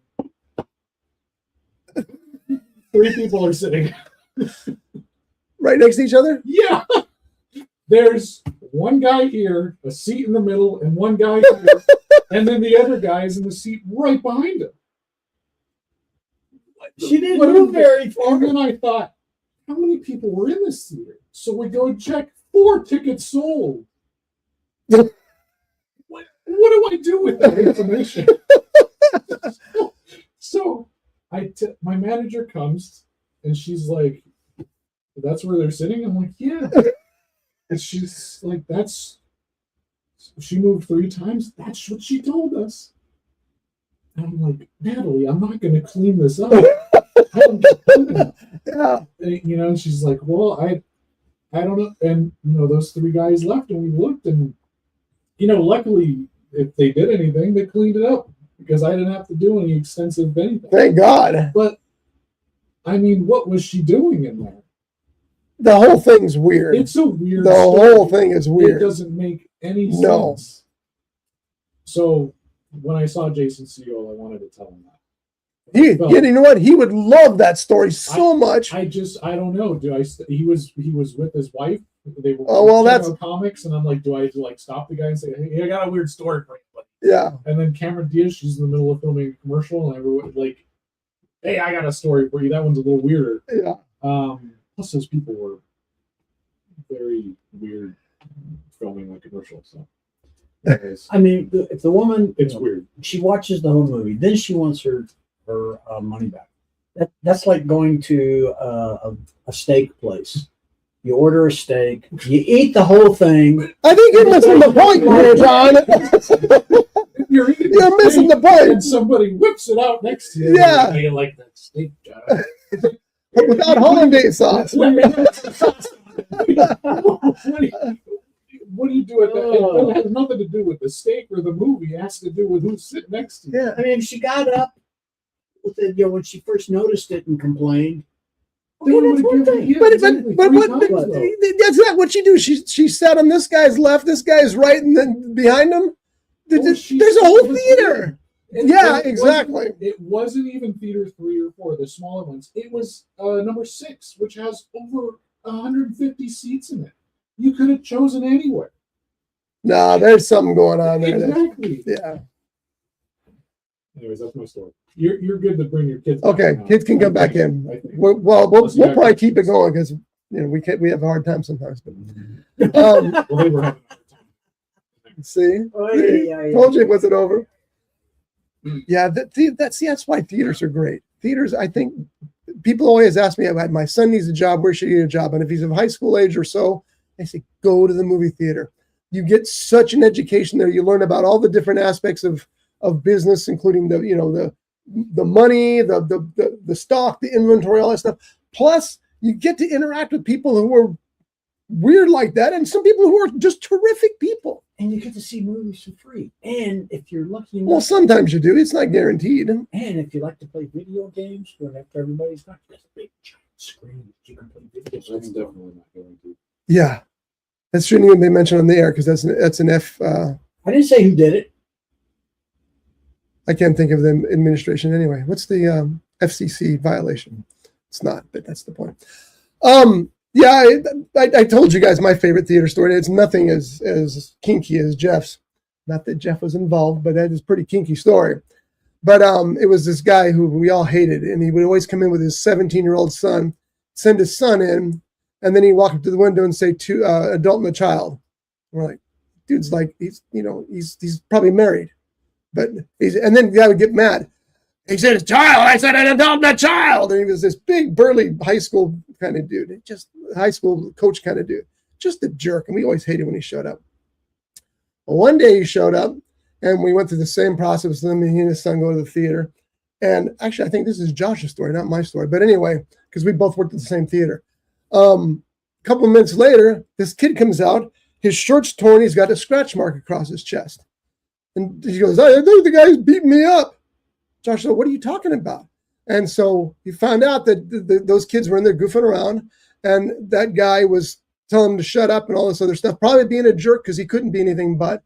3 people are sitting right next to each other? Yeah. There's one guy here, a seat in the middle, and one guy here, and then the other guy is in the seat right behind him. She didn't move very far. And then I thought, how many people were in this theater? So we go check, 4 tickets sold. What do I do with that information? So my manager comes, and she's like, that's where they're sitting? I'm like, yeah. And she's like, she moved 3 times. That's what she told us. And I'm like, Natalie, I'm not going to clean this up. Yeah. You know, and she's like, well, I don't know. And, those 3 guys left, and we looked, and, luckily, if they did anything, they cleaned it up because I didn't have to do any extensive anything. Thank God. But, I mean, what was she doing in there? The whole thing's weird. It's a weird The story. whole thing is weird. It doesn't make any sense. No. So when I saw Jason Segel, I wanted to tell him that. You know what? He would love that story so much. I don't know. He was with his wife. They were that's comics, and I'm like, do I stop the guy and say, hey, I got a weird story for you? Yeah. And then Cameron Diaz, she's in the middle of filming a commercial, and everyone hey, I got a story for you. That one's a little weirder. Yeah. Plus, those people were very weird filming the commercial. So, anyways, I mean, if the woman, it's weird. she watches the whole movie, then she wants her money back. That's like going to a steak place. You order a steak, you eat the whole thing. I think you're missing the point here, John. You're missing the point. And somebody whips it out next to you. Yeah. How you like that steak, John? But without hollandaise sauce. What do you do at that? It has nothing to do with the steak or the movie. It has to do with who's sitting next to you. Yeah. I mean, if she got up with it, when she first noticed it and complained. But that's not what she do. She sat on this guy's left, this guy's right, and then behind him. There's a whole theater. Yeah, exactly. It wasn't even theater 3 or 4, the smaller ones. It was number 6, which has over 150 seats in it. You could have chosen anywhere. No, there's something going on there. Exactly. Yeah. Anyways, that's my story. You're good to bring your kids back. Okay, kids can come back in. We'll probably keep it going because we have a hard time sometimes. But Well, they were having a hard time. see, told you it wasn't over. Yeah, that's why theaters are great. Theaters, I think, people always ask me, my son needs a job, where should he get a job? And if he's of high school age or so, I say, go to the movie theater. You get such an education there. You learn about all the different aspects of business, including the money, the stock, the inventory, all that stuff. Plus, you get to interact with people who are weird like that, and some people who are just terrific people. And you get to see movies for free. And if you're lucky enough, Well, sometimes you do. It's not guaranteed. and if you like to play video games, going after everybody's got this big giant screen that you can play video games. That's definitely not guaranteed. Yeah, that shouldn't even be mentioned on the air because that's an F. I didn't say who did it. I can't think of the administration anyway. What's the FCC violation? It's not, but that's the point. Yeah, I told you guys my favorite theater story. It's nothing as kinky as Jeff's. Not that Jeff was involved, but that is a pretty kinky story. But it was this guy who we all hated, and he would always come in with his 17-year-old son, send his son in, and then he'd walk up to the window and say, "To adult and a child." And we're like, dude's like, he's probably married. But and then the guy would get mad. He said, "A child." I said, "An adult and a child." And he was this big, burly high school kind of dude, just high school coach kind of dude, just a jerk. And we always hated when he showed up. Well, one day he showed up, and we went through the same process with him. He and his son go to the theater. And actually, I think this is Josh's story, not my story. But anyway, because we both worked at the same theater. A couple of minutes later, this kid comes out. His shirt's torn. He's got a scratch mark across his chest. And he goes, "I think the guy's beating me up." Josh said, "What are you talking about?" And so he found out that those kids were in there goofing around, and that guy was telling him to shut up and all this other stuff, probably being a jerk because he couldn't be anything but.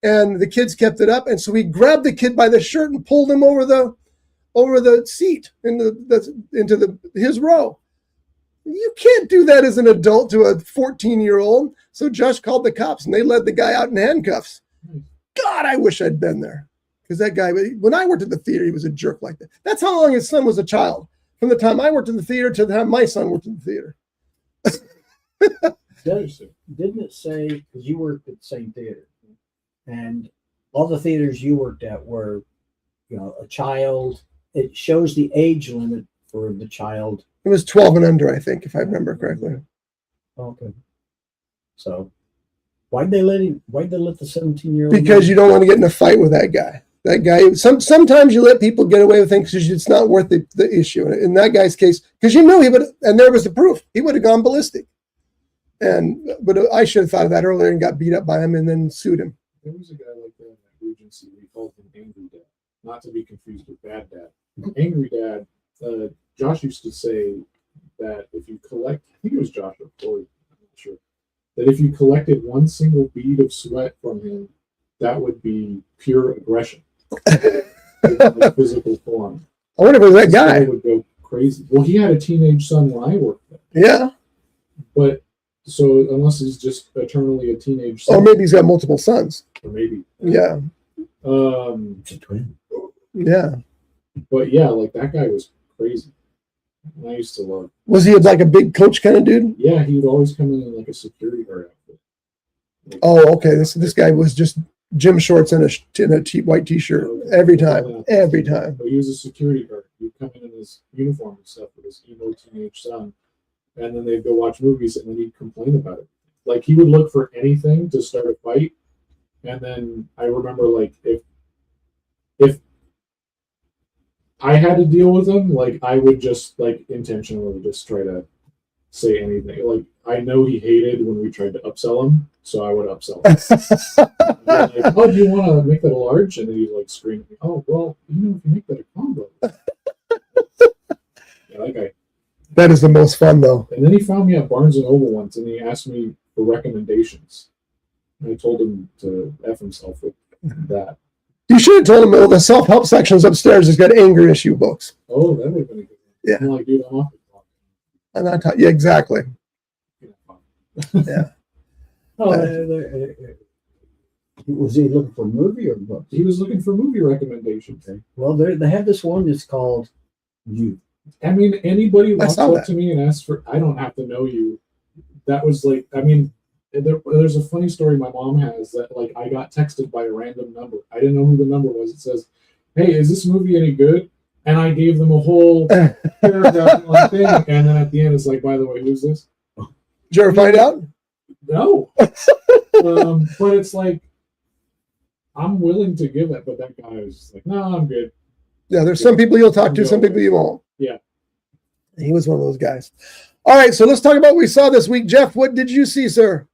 And the kids kept it up, and so he grabbed the kid by the shirt and pulled him over the seat into his row. You can't do that as an adult to a 14-year-old. So Josh called the cops, and they led the guy out in handcuffs. God, I wish I'd been there. Because that guy, when I worked at the theater, he was a jerk like that. That's how long his son was a child. From the time I worked in the theater to the time my son worked in the theater. Didn't it say, because you worked at the same theater, and all the theaters you worked at were, a child, it shows the age limit for the child. It was 12 and under, I think, if I remember correctly. Okay. So why'd they let the 17-year-old? Because you don't want to get in a fight with that guy. That guy, sometimes you let people get away with things because it's not worth the issue. In that guy's case, because he would, and there was the proof, he would have gone ballistic. But I should have thought of that earlier and got beat up by him and then sued him. There was a guy like that in that agency. We called him Angry Dad, not to be confused with Bad Dad. Angry Dad. Josh used to say that if you collect, I think it was Josh or Corey, I'm not sure, that if you collected one single bead of sweat from him, that would be pure aggression. In like physical form. I wonder if it was that guy. Would go crazy. Well, he had a teenage son when I worked there. Yeah. But so unless he's just eternally a teenage son. Or maybe he's got multiple sons. Or maybe. Yeah. It's a twin. Yeah. But yeah, like that guy was crazy. And I used to love. Was he like a big coach kind of dude? Yeah, he would always come in like a security guard outfit. Like, Oh, okay. This guy was just gym shorts and a white t-shirt every time. Every time. But he was a security guard. He'd come in his uniform and stuff with his emo teenage son, and then they'd go watch movies, and then he'd complain about it. Like he would look for anything to start a fight, and then I remember like if I had to deal with him, like I would just like intentionally just try to say anything. Like I know he hated when we tried to upsell him, so I would upsell him. Like, oh, do you want to make that a large? And then he'd like scream at me, oh, well, you know, if you make that a combo. Yeah, that guy. That is the most fun though. And then he found me at Barnes and Noble once, and he asked me for recommendations. And I told him to F himself with that. You should have told him, well, the self-help sections upstairs has got anger issue books. Oh, that would have been a good one. Yeah. I'm like, dude, I'm off the clock. And yeah, exactly. Yeah. Was he looking for a movie or books? He was looking for movie recommendations. Okay. Well, they have this one that's called You. I mean, anybody walks saw up that. to me and asks for, I don't have to know you. That was like, I mean, there's a funny story my mom has that like I got texted by a random number. I didn't know who the number was. It says, hey, is this movie any good? And I gave them a whole paragraph like thing. And then at the end, it's like, by the way, who's this? Did you ever find out? No. But it's like, I'm willing to give it, but that guy was just like, no, I'm good. Yeah, there's some people you'll talk to, some people you won't. Yeah. He was one of those guys. All right, so let's talk about what we saw this week. Jeff, what did you see, sir?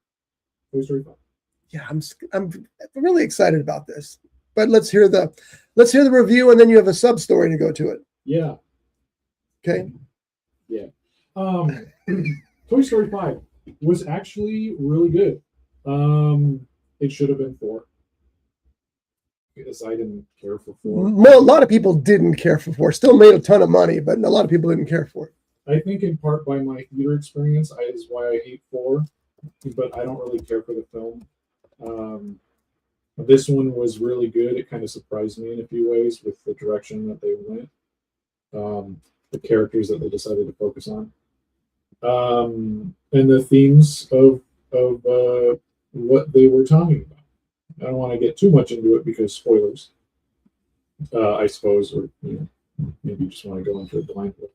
Toy Story 5. Yeah, I'm really excited about this. But let's hear the review, and then you have a sub story to go to it. Yeah. Okay. Yeah. Toy Story 5 was actually really good. It should have been 4. Because I didn't care for 4. Well, a lot of people didn't care for 4. Still made a ton of money, but a lot of people didn't care for it. I think in part by my theater experience is why I hate 4, but I don't really care for the film. This one was really good. It kind of surprised me in a few ways with the direction that they went, the characters that they decided to focus on, and the themes of what they were talking about. I don't want to get too much into it because spoilers, I suppose, or maybe you just want to go into it blindly.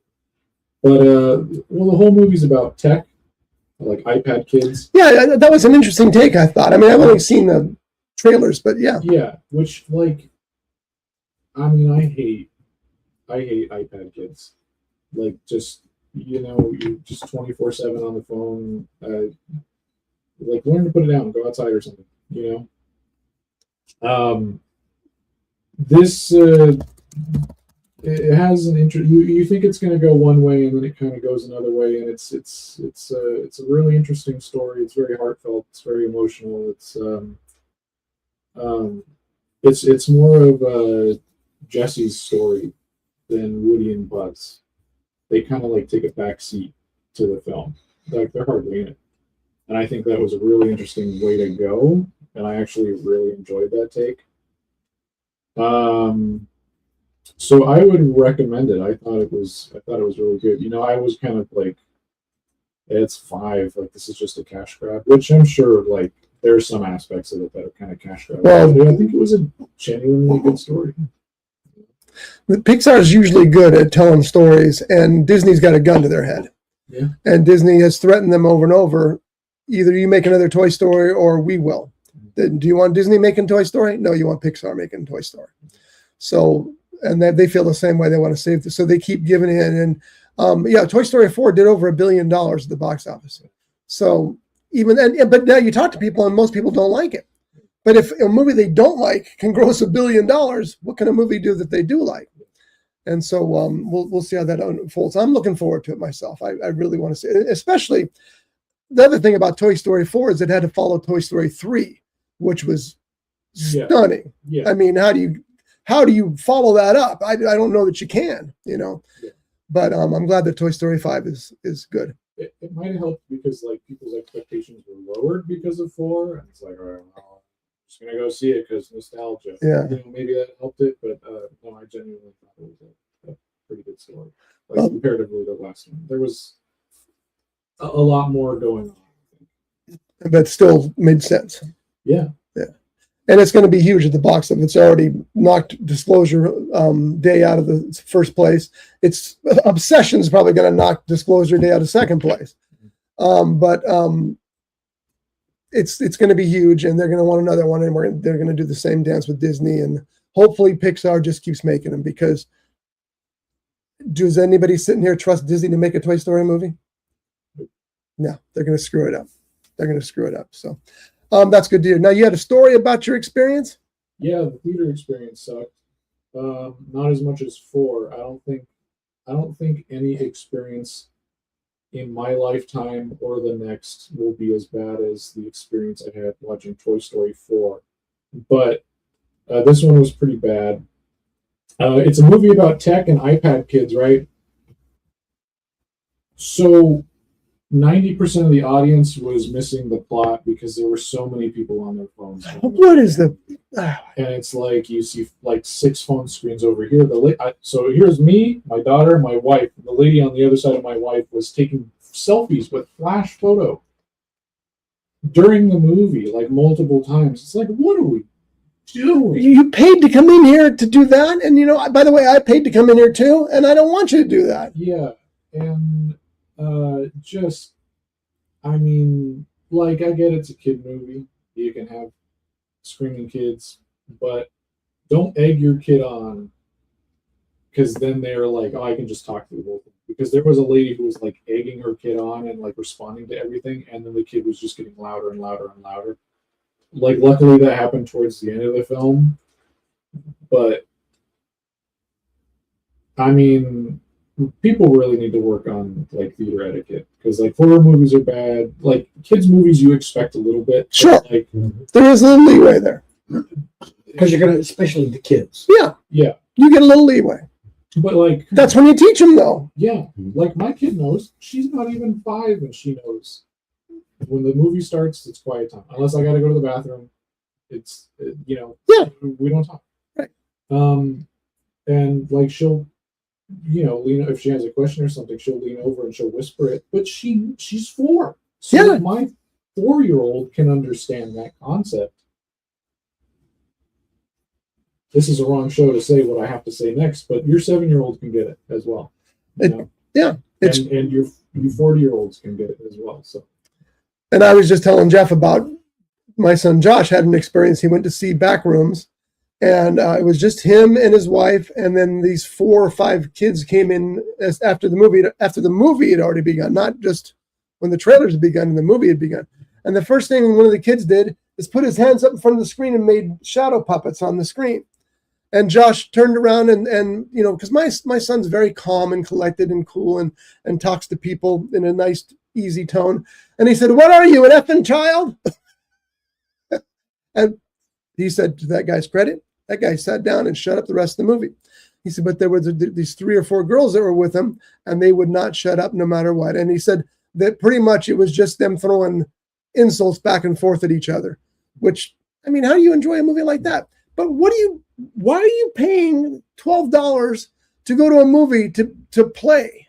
But well, the whole movie's about tech, like iPad kids. Yeah, that was an interesting take, I thought. I mean, I've only seen the trailers, but yeah. Yeah, which like, I mean, I hate iPad kids. Like, just you're just 24/7 on the phone. Like, learn to put it down, go outside or something. This it has an interest. You think it's going to go one way, and then it kind of goes another way, and it's a really interesting story. It's very heartfelt. It's very emotional. It's more of Jesse's story than Woody and Buzz. They kind of like take a backseat to the film. Like, they're hardly in it, and I think that was a really interesting way to go. And I actually really enjoyed that take. So I would recommend it. I thought it was really good. I was kind of like, it's 5. Like, this is just a cash grab, which I'm sure like there's some aspects of it that are kind of cash grab. Well, I think it was a genuinely good story. Pixar is usually good at telling stories, and Disney's got a gun to their head. Yeah. And Disney has threatened them over and over. Either you make another Toy Story or we will. Do you want Disney making Toy Story? No, you want Pixar making Toy Story. So, and they feel the same way. They want to save this. So they keep giving in. And yeah, Toy Story 4 did over $1 billion at the box office. So even then, but now you talk to people and most people don't like it. But if a movie they don't like can gross $1 billion, what can a movie do that they do like? And so we'll see how that unfolds. I'm looking forward to it myself. I really want to see it. Especially the other thing about Toy Story 4 is it had to follow Toy Story 3. Which was stunning. Yeah. I mean, how do you follow that up? I don't know that you can, Yeah. But I'm glad that Toy Story 5 is good. It might have helped because like people's expectations were lowered because of 4, and it's like, all right, well, I'm just gonna go see it because nostalgia. Yeah. Maybe that helped it, but no, I genuinely thought it was a pretty good story. like comparatively to the last one. There was a lot more going on. But still made sense. Yeah. And it's going to be huge at the box office. It's already knocked Disclosure Day out of the first place. It's Obsession is probably going to knock Disclosure Day out of second place. But it's going to be huge, and they're going to want another one, and they're going to do the same dance with Disney, and hopefully Pixar just keeps making them, because does anybody sitting here trust Disney to make a Toy Story movie? No, they're going to screw it up. They're going to screw it up. So that's good to hear. Now, you had a story about your experience? Yeah, the theater experience sucked. Not as much as 4. I don't think any experience in my lifetime or the next will be as bad as the experience I had watching Toy Story 4. But this one was pretty bad. It's a movie about tech and iPad kids, right? So 90% of the audience was missing the plot because there were so many people on their phones. What is the... And it's like you see like 6 phone screens over here. So here's me, my daughter, my wife. The lady on the other side of my wife was taking selfies with flash photo during the movie, like multiple times. It's like, what are we doing? You paid to come in here to do that, and by the way, I paid to come in here too, and I don't want you to do that. Yeah, and I mean, like, I get it's a kid movie. You can have screaming kids, but don't egg your kid on, because then they're like, oh, I can just talk to the whole thing. Because there was a lady who was like egging her kid on and like responding to everything, and then the kid was just getting louder and louder and louder. Like, luckily that happened towards the end of the film, but I mean, people really need to work on like theater etiquette, because like horror movies are bad. Like kids movies, you expect a little bit. Sure, like there is a little leeway there, Because you're gonna, especially the kids. Yeah, you get a little leeway. But like that's when you teach them, though. Yeah, like my kid knows. She's not even 5, and she knows when the movie starts, it's quiet time. Unless I got to go to the bathroom, it's we don't talk. Right. And like she'll lean, if she has a question or something, she'll lean over and she'll whisper it. But she's 4, so my 4-year-old can understand that concept. This is a wrong show to say what I have to say next, but your 7-year-old can get it as well. And your 40-year-olds can get it as well. So, and I was just telling Jeff about my son Josh had an experience. He went to see Backrooms, and it was just him and his wife, and then these 4 or 5 kids came in after the movie. After the movie had already begun, not just when the trailers had begun and the movie had begun. And the first thing one of the kids did is put his hands up in front of the screen and made shadow puppets on the screen. And Josh turned around and because my son's very calm and collected and cool and talks to people in a nice, easy tone. And he said, "What are you, an effing child?" And he said, to that guy's credit, that guy sat down and shut up the rest of the movie. He said, but there were these 3 or 4 girls that were with him, and they would not shut up no matter what. And he said that pretty much it was just them throwing insults back and forth at each other, which, I mean, how do you enjoy a movie like that? But why are you paying $12 to go to a movie to play?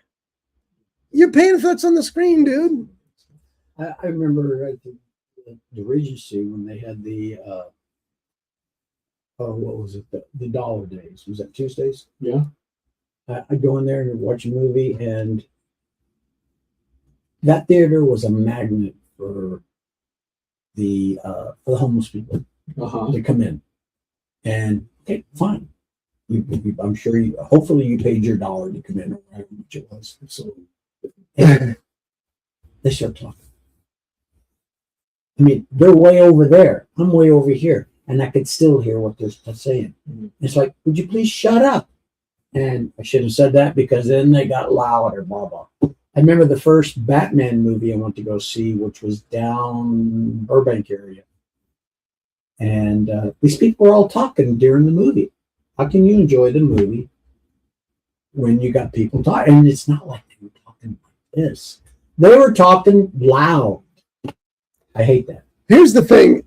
You're paying for what's on the screen, dude. I remember at the Regency when they had the what was it? The dollar days. Was that Tuesdays? Yeah. I'd go in there and watch a movie, and that theater was a magnet for the homeless people to come in. And okay, fine. I'm sure hopefully you paid your dollar to come in, or whatever much it was. So they start talking. I mean, they're way over there. I'm way over here. And I could still hear what they're saying. Mm-hmm. It's like, would you please shut up? And I should have said that, because then they got louder, blah, blah. I remember the first Batman movie I went to go see, which was down Burbank area. And these people were all talking during the movie. How can you enjoy the movie when you got people talking? And it's not like they were talking like this. They were talking loud. I hate that. Here's the thing.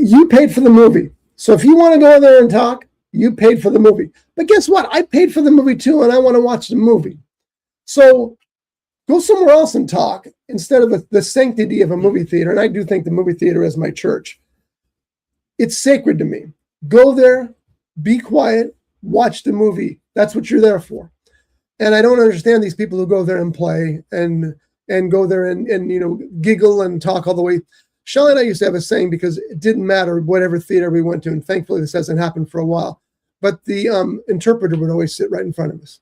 You paid for the movie. So if you want to go there and talk, You paid for the movie. But guess what? I paid for the movie too, and I want to watch the movie. So go somewhere else and talk instead of the sanctity of a movie theater. And I do think the movie theater is my church. It's sacred to me. Go there, be quiet, watch the movie. That's what you're there for. And I don't understand these people who go there and play and go there and giggle and talk all the way. Shelley and I used to have a saying, because it didn't matter whatever theater we went to, and thankfully this hasn't happened for a while, but the interpreter would always sit right in front of us.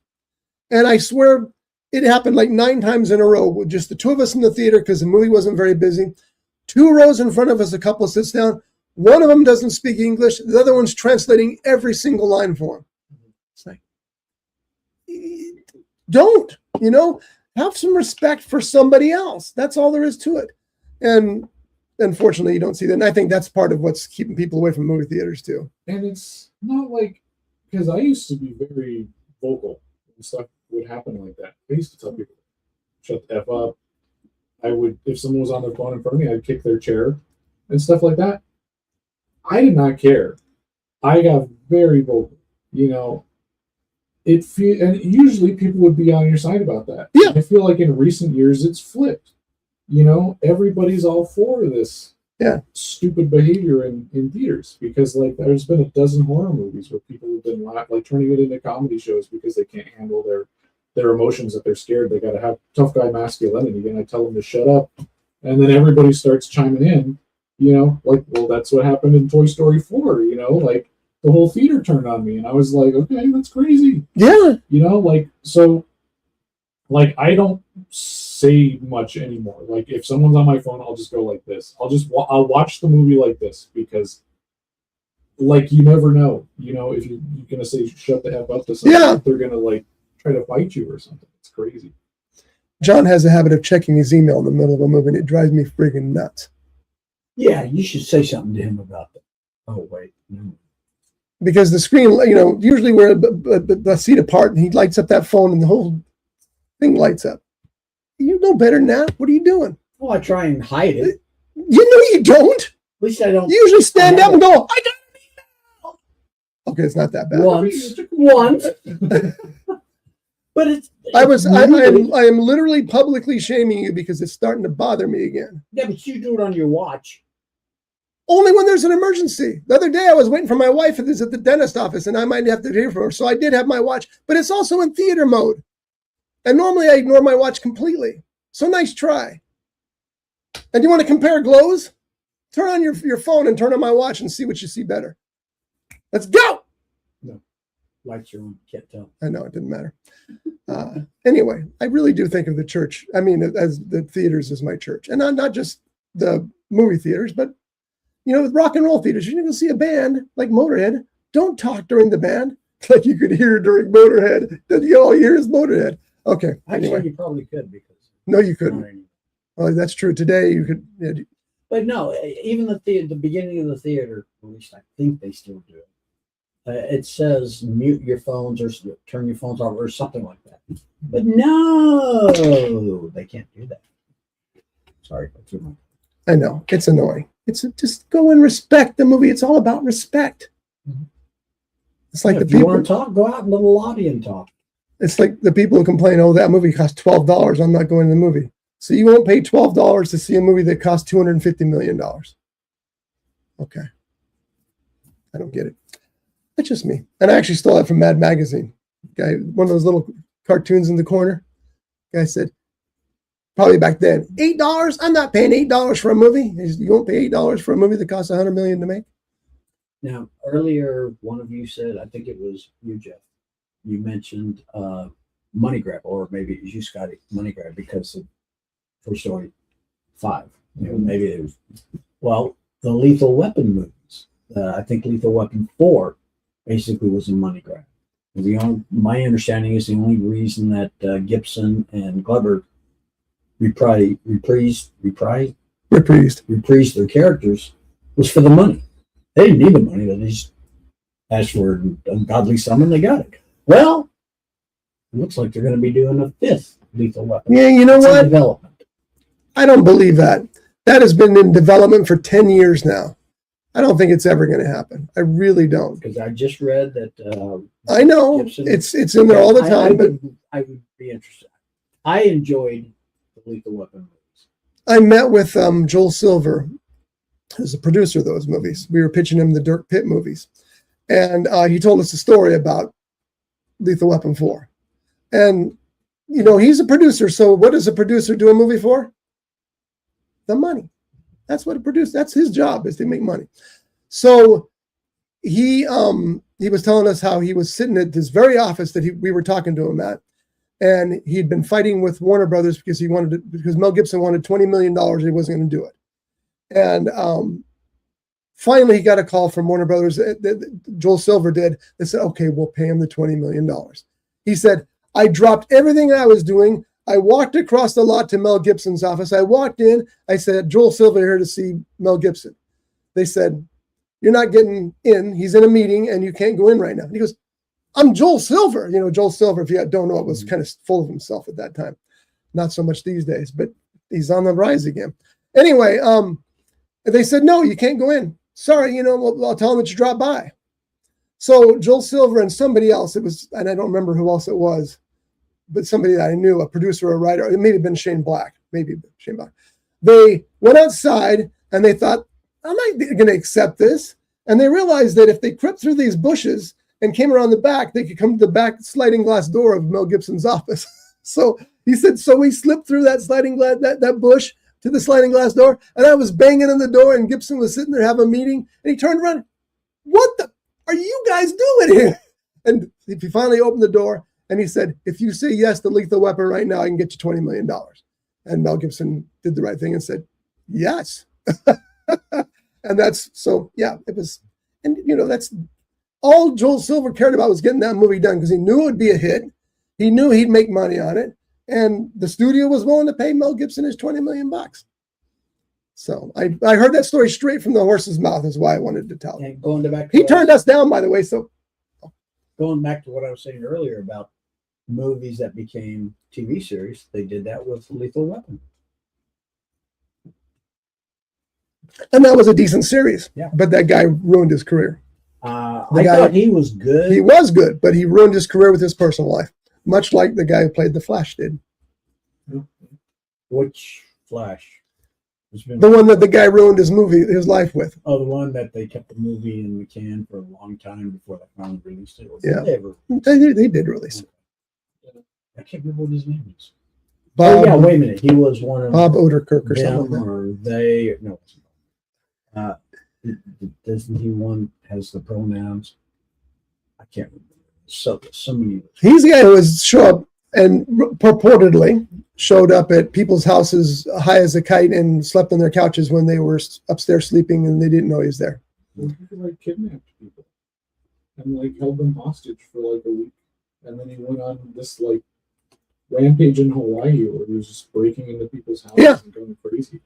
And I swear it happened like 9 times in a row with just the two of us in the theater because the movie wasn't very busy. 2 rows in front of us, a couple sits down. One of them doesn't speak English. The other one's translating every single line for him. It's like, don't, have some respect for somebody else. That's all there is to it. And unfortunately, you don't see that. And I think that's part of what's keeping people away from movie theaters too. And it's not like, because I used to be very vocal and stuff would happen like that. I used to tell people, shut the F up. I would, if someone was on their phone in front of me, I'd kick their chair and stuff like that. I did not care. I got very vocal, and usually people would be on your side about that. Yeah. I feel like in recent years it's flipped. Everybody's all for this stupid behavior in theaters, because like there's been a dozen horror movies where people have been like turning it into comedy shows because they can't handle their emotions, that they're scared. They got to have tough guy masculinity, and I tell them to shut up, and then everybody starts chiming in. Well, that's what happened in Toy Story 4. Like the whole theater turned on me, and I was like, okay, that's crazy. Yeah. So I don't say much anymore. Like if someone's on my phone, I'll just go like this. I'll watch the movie like this, because like you never know. If you're gonna say shut the F up to someone, they're gonna like try to fight you or something. It's crazy. John has a habit of checking his email in the middle of a movie, and it drives me friggin' nuts. Yeah, you should say something to him about that. Oh, wait. No. Because the screen, usually we're a seat apart, and he lights up that phone, and the whole thing lights up. You know better than that. What are you doing? Well, I try and hide it. You don't. At least I don't. You usually stand up and go, I got an email. Okay, it's not that bad. Once. But it's I am literally publicly shaming you because it's starting to bother me again. Yeah, but you do it on your watch. Only when there's an emergency. The other day I was waiting for my wife at the dentist office, and I might have to hear from her. So I did have my watch, but it's also in theater mode. And normally I ignore my watch completely. So nice try. And you want to compare glows? Turn on your phone and turn on my watch and see what you see better. Let's go. No, lights are on. Can't tell. I know, it didn't matter. Anyway, I really do think of the church, as the theaters as my church. And not just the movie theaters, but with rock and roll theaters, you're going to see a band like Motorhead. Don't talk during the band like you could hear during Motorhead. That all you hear is Motorhead. Okay. Actually, you probably could, because no, you couldn't. Oh, that's true. Today you could. Yeah. But no, even the beginning of the theater, at least I think they still do it. It says mute your phones or turn your phones off or something like that. But no, they can't do that. Sorry. I know. It's annoying. It's just go and respect the movie. It's all about respect. Mm-hmm. It's like the people. If you want to talk, go out in the lobby and talk. It's like the people who complain, oh, that movie cost $12. I'm not going to the movie. So you won't pay $12 to see a movie that cost $250 million. Okay. I don't get it. That's just me. And I actually stole that from Mad Magazine. Guy, one of those little cartoons in the corner. Guy said, probably back then, $8? I'm not paying $8 for a movie. You won't pay $8 for a movie that costs $100 million to make. Now, earlier, one of you said, I think it was you, Jeff, you mentioned money grab, or maybe it was you, Scotty, money grab, because of Toy Story 5. Maybe it was, the Lethal Weapon movies. I think Lethal Weapon 4 basically was a money grab. My understanding is the only reason that Gibson and Glover reprised their characters was for the money. They didn't need the money. They just asked for an ungodly sum and they got it. Well, it looks like they're going to be doing a 5th Lethal Weapon. Yeah, you know what? Development. I don't believe that. That has been in development for 10 years now. I don't think it's ever going to happen. I really don't. Because I just read that. I know Gibson, it's in there all the time, but I would be interested. I enjoyed the Lethal Weapon movies. I met with Joel Silver, who's the producer of those movies. We were pitching him the Dirk Pitt movies, and he told us a story about Lethal Weapon 4. And he's a producer. So what does a producer do a movie for? The money. That's what a producer. That's his job, is to make money. So he was telling us how he was sitting at this very office that we were talking to him at, and he'd been fighting with Warner Brothers because because Mel Gibson wanted $20 million and he wasn't going to do it. And finally, he got a call from Warner Brothers. Joel Silver did. They said, "Okay, we'll pay him the $20 million." He said, "I dropped everything I was doing. I walked across the lot to Mel Gibson's office. I walked in. I said, Joel Silver here to see Mel Gibson." They said, "You're not getting in. He's in a meeting and you can't go in right now." And he goes, "I'm Joel Silver." Joel Silver, if you don't know, was kind of full of himself at that time. Not so much these days, but he's on the rise again. Anyway, they said, "No, you can't go in. Sorry, I'll tell him that you dropped by." So Joel Silver and somebody else, and I don't remember who else it was, but somebody that I knew, a producer or a writer, it may have been Shane Black, they went outside and they thought, "I'm not going to accept this." And they realized that if they crept through these bushes and came around the back, they could come to the back sliding glass door of Mel Gibson's office. So he said, so we slipped through that sliding glass, that bush to the sliding glass door, and I was banging on the door, and Gibson was sitting there having a meeting, and he turned around, "What the are you guys doing here?" And he finally opened the door, and he said, "If you say yes to Lethal Weapon right now, I can get you $20 million. And Mel Gibson did the right thing and said, "Yes." And that's, so yeah, it was, and that's all Joel Silver cared about, was getting that movie done, because he knew it would be a hit. He knew he'd make money on it. And the studio was willing to pay Mel Gibson his $20 million. So I heard that story straight from the horse's mouth, is why I wanted to tell it. He turned us down, by the way. So going back to what I was saying earlier about movies that became TV series, they did that with Lethal Weapon. And that was a decent series. Yeah. But that guy ruined his career. I thought he was good. He was good, but he ruined his career with his personal life, much like the guy who played the Flash did. Which Flash? The one that the guy ruined his life with. Oh, the one that they kept the movie in the can for a long time before they finally released it. Yeah. They did release it. I can't remember what his name is. Bob, yeah, wait a minute. He was one of Bob Odenkirk or them, something. or they. No. Doesn't he one has the pronouns? I can't remember. So many. He's the guy who was show up and purportedly showed up at people's houses high as a kite and slept on their couches when they were upstairs sleeping and they didn't know he was there. He kidnapped people and held them hostage for a week, and then he went on this rampage in Hawaii where he was just breaking into people's houses and going crazy.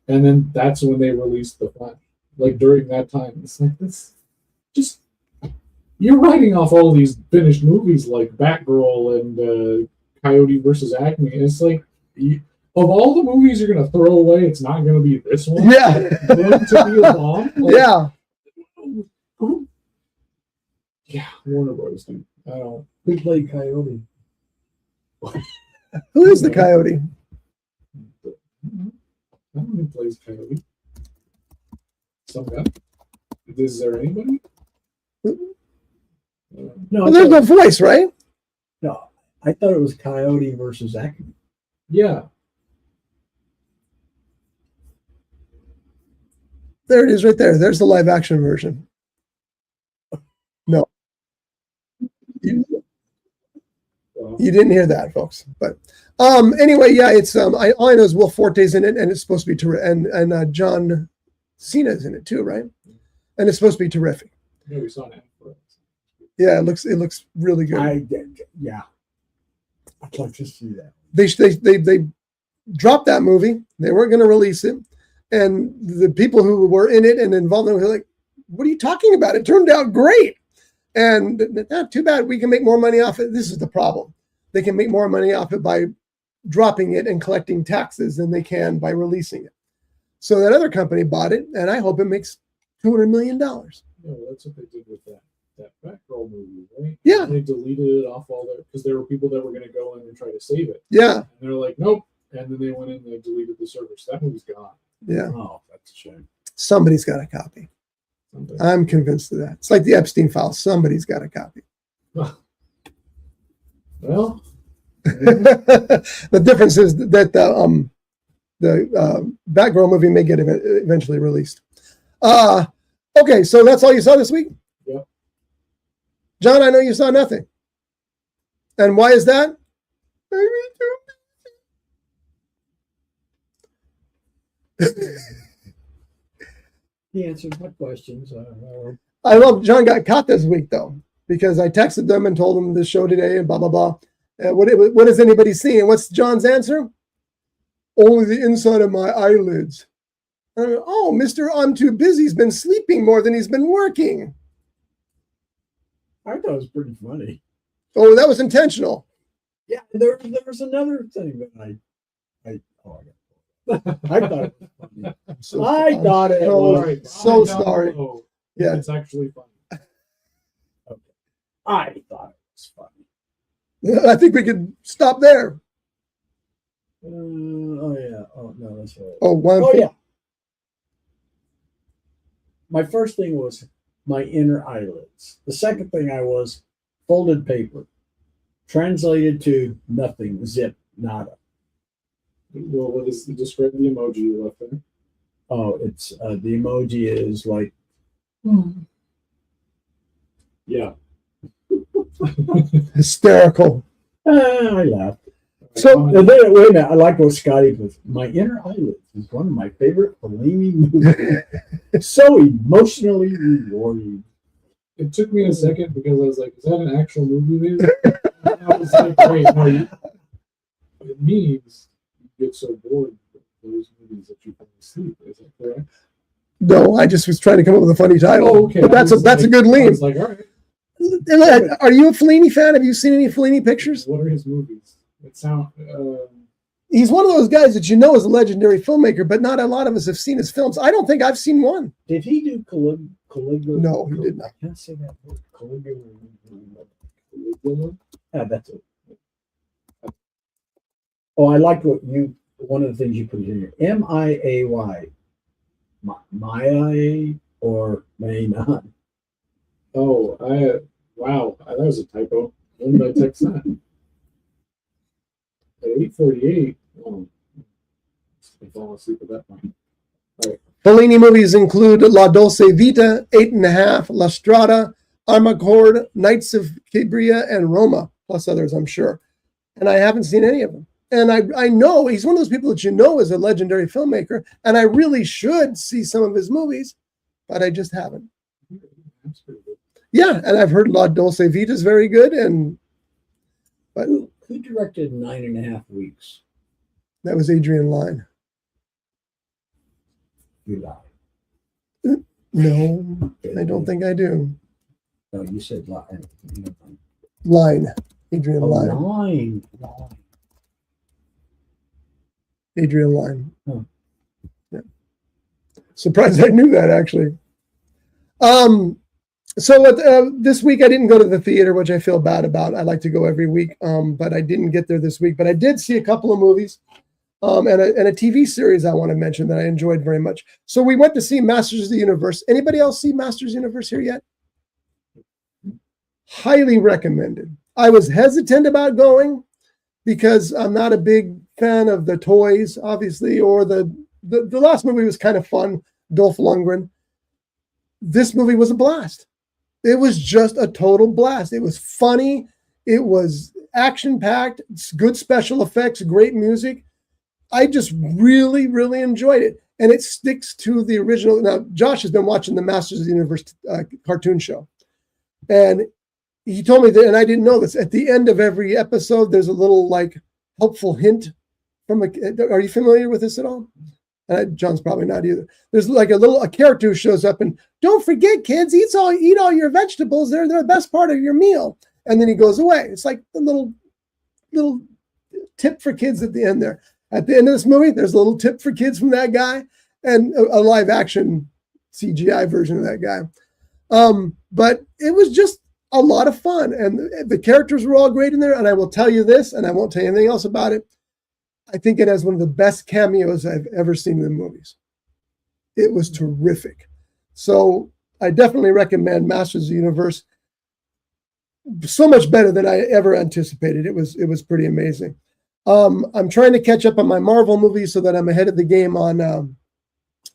And then that's when they released the Flash. During that time, it's this just. You're writing off all these finished movies like Batgirl and Coyote versus Acme. And it's of all the movies you're going to throw away, it's not going to be this one. Yeah. Going to be a bomb. Yeah. Yeah, Warner Bros. Dude. I don't. Who played Coyote? Who is the Coyote? I don't know who plays Coyote. Some guy. Is there anybody? No, well, there's no voice, right? No, I thought it was Coyote versus Acme. Yeah. There it is right there. There's the live action version. No. You didn't hear that, folks. But anyway, yeah, it's all I know is Will Forte's in it, and it's supposed to be terrific. And John Cena's in it too, right? And it's supposed to be terrific. Yeah, we saw that. Yeah, it looks really good. I'd like to see that. They dropped that movie. They weren't going to release it, and the people who were in it and involved in it were like, "What are you talking about? It turned out great." And too bad. We can make more money off it. This is the problem. They can make more money off it by dropping it and collecting taxes than they can by releasing it. So that other company bought it, and I hope it makes $200 million. No, that's what they did with that Batgirl movie, right? Yeah. And they deleted it off all their because there were people that were going to go in and try to save it. Yeah. And they're like, nope. And then they went in and they deleted the server. So that movie's gone. Yeah. Oh, that's a shame. Somebody's got a copy. Someday. I'm convinced of that. It's like the Epstein files. Somebody's got a copy. Well, The difference is that the Batgirl movie may get eventually released. Okay, so that's all you saw this week? Yep. John, I know you saw nothing. And why is that? He answered my questions. I love John got caught this week though, because I texted them and told them this show today and blah blah blah. What is anybody seeing? What's John's answer? Only the inside of my eyelids. And I go, oh, Mr. I'm too busy. He's been sleeping more than he's been working. I thought it was pretty funny. Oh, that was intentional. Yeah, there was another thing that I thought it was funny. I thought it was so sorry. Yeah, it's actually funny. Okay. I thought it was funny. I think we could stop there. Oh yeah. Oh no, that's right. Oh, yeah. My first thing was my inner eyelids. The second thing I was folded paper, translated to nothing, zip, nada. Well, what is describe the emoji you left there? Oh, it's the emoji is like, Yeah. hysterical. I laughed. So And then, wait a minute, I like what Scotty was. My inner eyelids is one of my favorite Fellini movies. So emotionally rewarding. It took me a second because I was like, is that an actual movie? And I was like, wait, no, it means you get so bored with those movies that you fall asleep. Is that correct? no, I just was trying to come up with a funny title. Oh, okay. But that's a good I lean. was like, all right. Are you a Fellini fan? Have you seen any Fellini pictures? What are his movies? It sound. He's one of those guys that you know is a legendary filmmaker, but not a lot of us have seen his films. I don't think I've seen one. Did he do Caligula? No, he did not. I can't say that word. Caligula. Caligula? Yeah, that's it. Oh, I like one of the things you put in here. MIAY. Maya or may not. Oh, wow, that was a typo. When did I text that? At 8:48. Oh, I'm falling asleep at that point. All right. Fellini movies include La Dolce Vita, 8.5, La Strada, Armacord, Knights of Cambria, and Roma, plus others, I'm sure. And I haven't seen any of them. And I know he's one of those people that you know is a legendary filmmaker, and I really should see some of his movies, but I just haven't. That's pretty good. Yeah, and I've heard La Dolce Vita is very good, but Who directed 9.5 Weeks? that was Adrian Lyne. You lie. No, I don't think I do. No, you said lie. Lyne, Adrian Oh, Lyne. line. Adrian Lyne. Huh. Yeah. Surprised I knew that, actually. So this week I didn't go to the theater, which I feel bad about. I like to go every week, but I didn't get there this week. But I did see a couple of movies and a TV series I want to mention that I enjoyed very much. So we went to see Masters of the Universe. Anybody else see Masters of the Universe here yet? Highly recommended. I was hesitant about going because I'm not a big fan of the toys, obviously, or the last movie was kind of fun, Dolph Lundgren. This movie was a blast. It was just a total blast. It was funny. It was action-packed, good special effects, great music. I just really, really enjoyed it. And it sticks to the original. Now, Josh has been watching the Masters of the Universe cartoon show. And he told me that, and I didn't know this, at the end of every episode, there's a little helpful hint from are you familiar with this at all? John's probably not either. There's a character who shows up and don't forget, kids, eat all your vegetables. They're the best part of your meal. And then he goes away. It's like a little tip for kids at the end there. At the end of this movie, there's a little tip for kids from that guy and a live action CGI version of that guy. But it was just a lot of fun, and the characters were all great in there. And I will tell you this, and I won't tell you anything else about it. I think it has one of the best cameos I've ever seen in the movies. It was terrific. So I definitely recommend Masters of the Universe. So much better than I ever anticipated. It was pretty amazing. I'm trying to catch up on my Marvel movies so that I'm ahead of the game on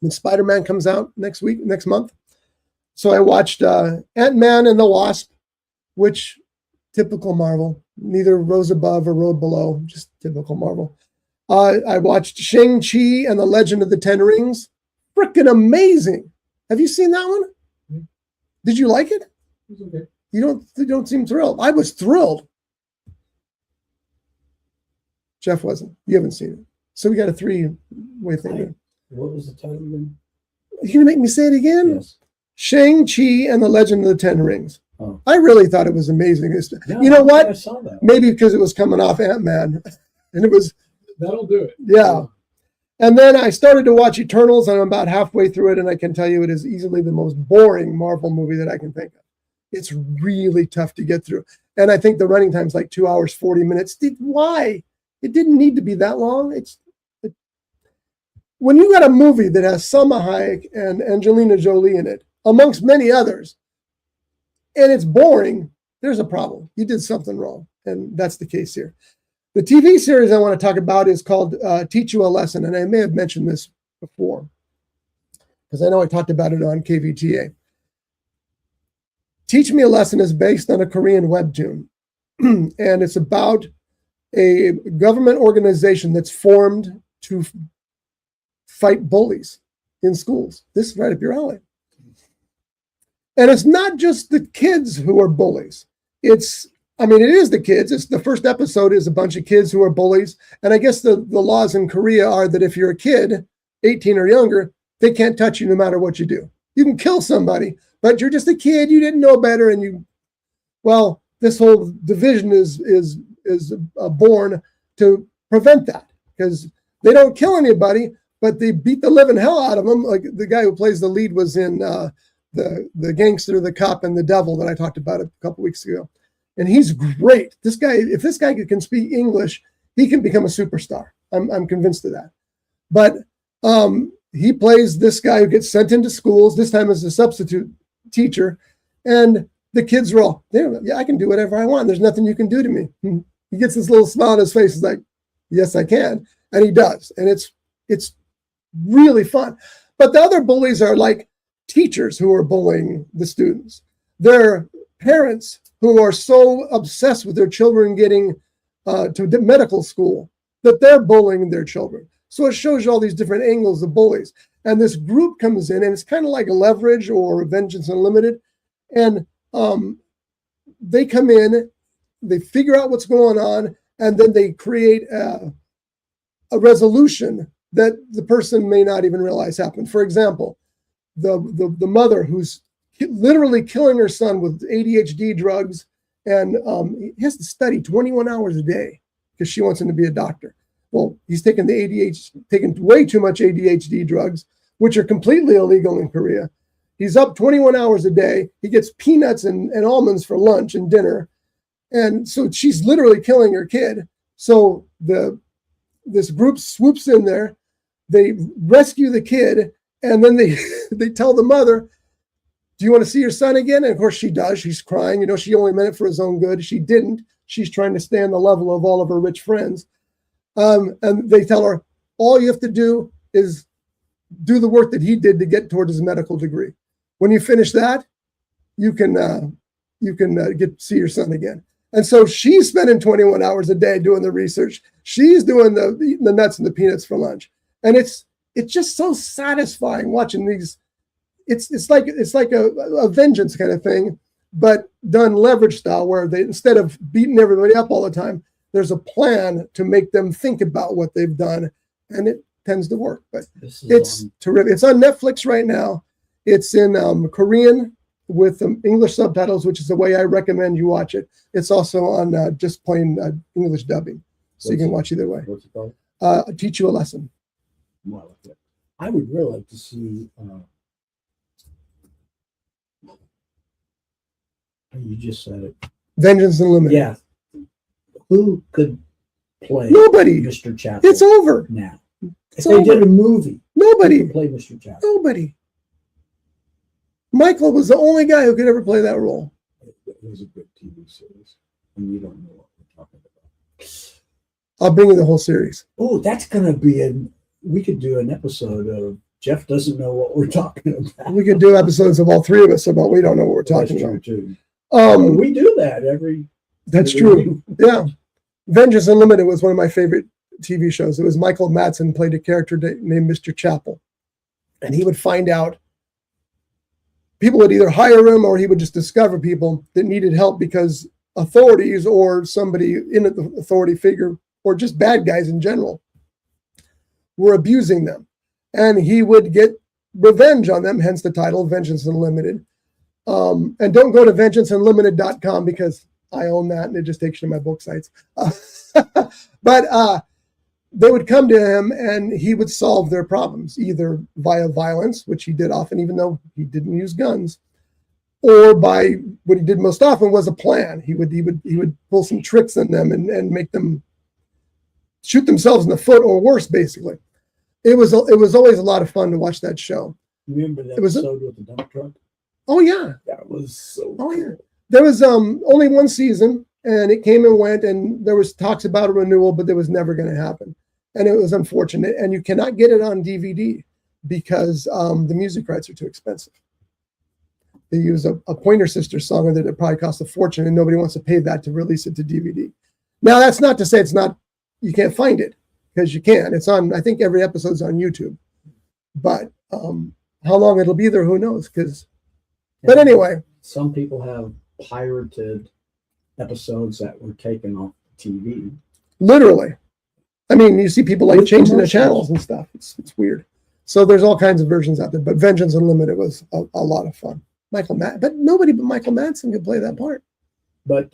when Spider-Man comes out next month. So I watched Ant-Man and the Wasp, which typical Marvel, neither rose above or rode below, just typical Marvel. I watched Shang Chi and the Legend of the Ten Rings. Freaking amazing! Have you seen that one? Mm-hmm. Did you like it? It's okay. You don't seem thrilled. I was thrilled. Jeff wasn't. You haven't seen it, so we got a three-way thing. What was the title again? You gonna make me say it again? Yes. Shang Chi and the Legend of the Ten Rings. Oh. I really thought it was amazing. No, you know what? I saw that. Maybe because it was coming off Ant-Man, and it was. That'll do it. Yeah. And then I started to watch Eternals, and I'm about halfway through it, and I can tell you it is easily the most boring Marvel movie that I can think of. It's really tough to get through. And I think the running time's like 2 hours, 40 minutes. Why? It didn't need to be that long. When you got a movie that has Salma Hayek and Angelina Jolie in it, amongst many others, and it's boring, there's a problem. You did something wrong. And that's the case here. The TV series I want to talk about is called Teach You a Lesson. And I may have mentioned this before because I know I talked about it on KVTA. Teach Me a Lesson is based on a Korean webtoon. And it's about a government organization that's formed to fight bullies in schools. This is right up your alley. And it's not just the kids who are bullies. It is the kids. It's the first episode is a bunch of kids who are bullies. And I guess the laws in Korea are that if you're a kid, 18 or younger, they can't touch you no matter what you do. You can kill somebody, but you're just a kid. You didn't know better. And this whole division is born to prevent that because they don't kill anybody, but they beat the living hell out of them. Like the guy who plays the lead was in the Gangster, the Cop, and the Devil that I talked about a couple weeks ago. And he's great. This guy, if this guy can speak English, he can become a superstar. I'm convinced of that. But he plays this guy who gets sent into schools, this time as a substitute teacher. And the kids are all, yeah, I can do whatever I want. There's nothing you can do to me. He gets this little smile on his face. He's like, yes, I can. And he does. And it's really fun. But the other bullies are like teachers who are bullying the students. They're parents who are so obsessed with their children getting to medical school that they're bullying their children. So it shows you all these different angles of bullies. And this group comes in, and it's kind of like Leverage or Vengeance Unlimited. And they come in, they figure out what's going on, and then they create a resolution that the person may not even realize happened. For example, the mother who's literally killing her son with ADHD drugs, and he has to study 21 hours a day because she wants him to be a doctor. Well, he's taking way too much ADHD drugs, which are completely illegal in Korea. He's up 21 hours a day. He gets peanuts and almonds for lunch and dinner. And so she's literally killing her kid. So this group swoops in there. They rescue the kid, and then they tell the mother, do you want to see your son again? And of course she does. She's crying. She only meant it for his own good. She didn't. She's trying to stay on the level of all of her rich friends. And they tell her, all you have to do is do the work that he did to get toward his medical degree. When you finish that, you can get to see your son again. And so she's spending 21 hours a day doing the research. She's doing the nuts and the peanuts for lunch. And it's just so satisfying watching these. It's like a vengeance kind of thing, but done Leverage style, where they, instead of beating everybody up all the time, there's a plan to make them think about what they've done, and it tends to work. But it's terrific. It's on Netflix right now. It's in Korean with English subtitles, which is the way I recommend you watch it. It's also on just plain English dubbing, so you can watch either way. What's it called? Teach You a Lesson. I would really like to see You just said it. Vengeance Unlimited. Yeah. Who could play Nobody. Mr. Chapel? It's over. Now. It's If they over. did a movie, who Nobody. could play Mr. Chapel? Nobody. Michael was the only guy who could ever play that role. It was a good TV series, and you don't know what we're talking about. I'll bring you the whole series. Oh, that's gonna be we could do an episode of Jeff doesn't know what we're talking about. We could do episodes of all three of us about we don't know what we're talking That's about. true, too. We do that That's every true. Yeah. Vengeance Unlimited was one of my favorite TV shows. It was Michael Madsen played a character named Mr. Chapel. And he would find out people would either hire him or he would just discover people that needed help because authorities or somebody in the authority figure or just bad guys in general were abusing them. And he would get revenge on them, hence the title, Vengeance Unlimited. And don't go to vengeanceunlimited.com because I own that and it just takes you to my book sites. But they would come to him and he would solve their problems, either via violence, which he did often, even though he didn't use guns, or by what he did most often was a plan. He would pull some tricks in them and make them shoot themselves in the foot or worse, basically. It was always a lot of fun to watch that show. Remember that was episode with the dump truck? Oh yeah. That was so Oh cool. yeah. There was only one season and it came and went and there was talks about a renewal, but there was never going to happen. And it was unfortunate. And you cannot get it on DVD because the music rights are too expensive. They use a Pointer Sisters song and it probably costs a fortune and nobody wants to pay that to release it to DVD. Now that's not to say you can't find it because you can. It's on, I think every episode's on YouTube. But how long it'll be there, who knows? But anyway. Some people have pirated episodes that were taken off TV. Literally. I mean, you see people like changing the channels and stuff. It's weird. So there's all kinds of versions out there. But Vengeance Unlimited was a lot of fun. But nobody but Michael Madsen could play that part. But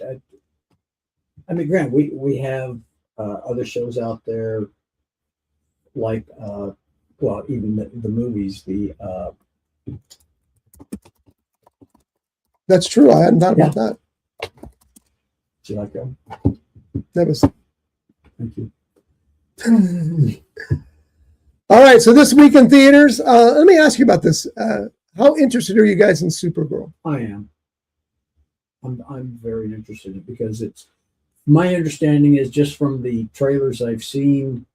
I mean, Grant, we have other shows out there like even the movies. That's true. I hadn't thought about that. Do you like that? That was. Thank you. All right. So this week in theaters, let me ask you about this. How interested are you guys in Supergirl? I am. I'm very interested in it because my understanding is just from the trailers I've seen,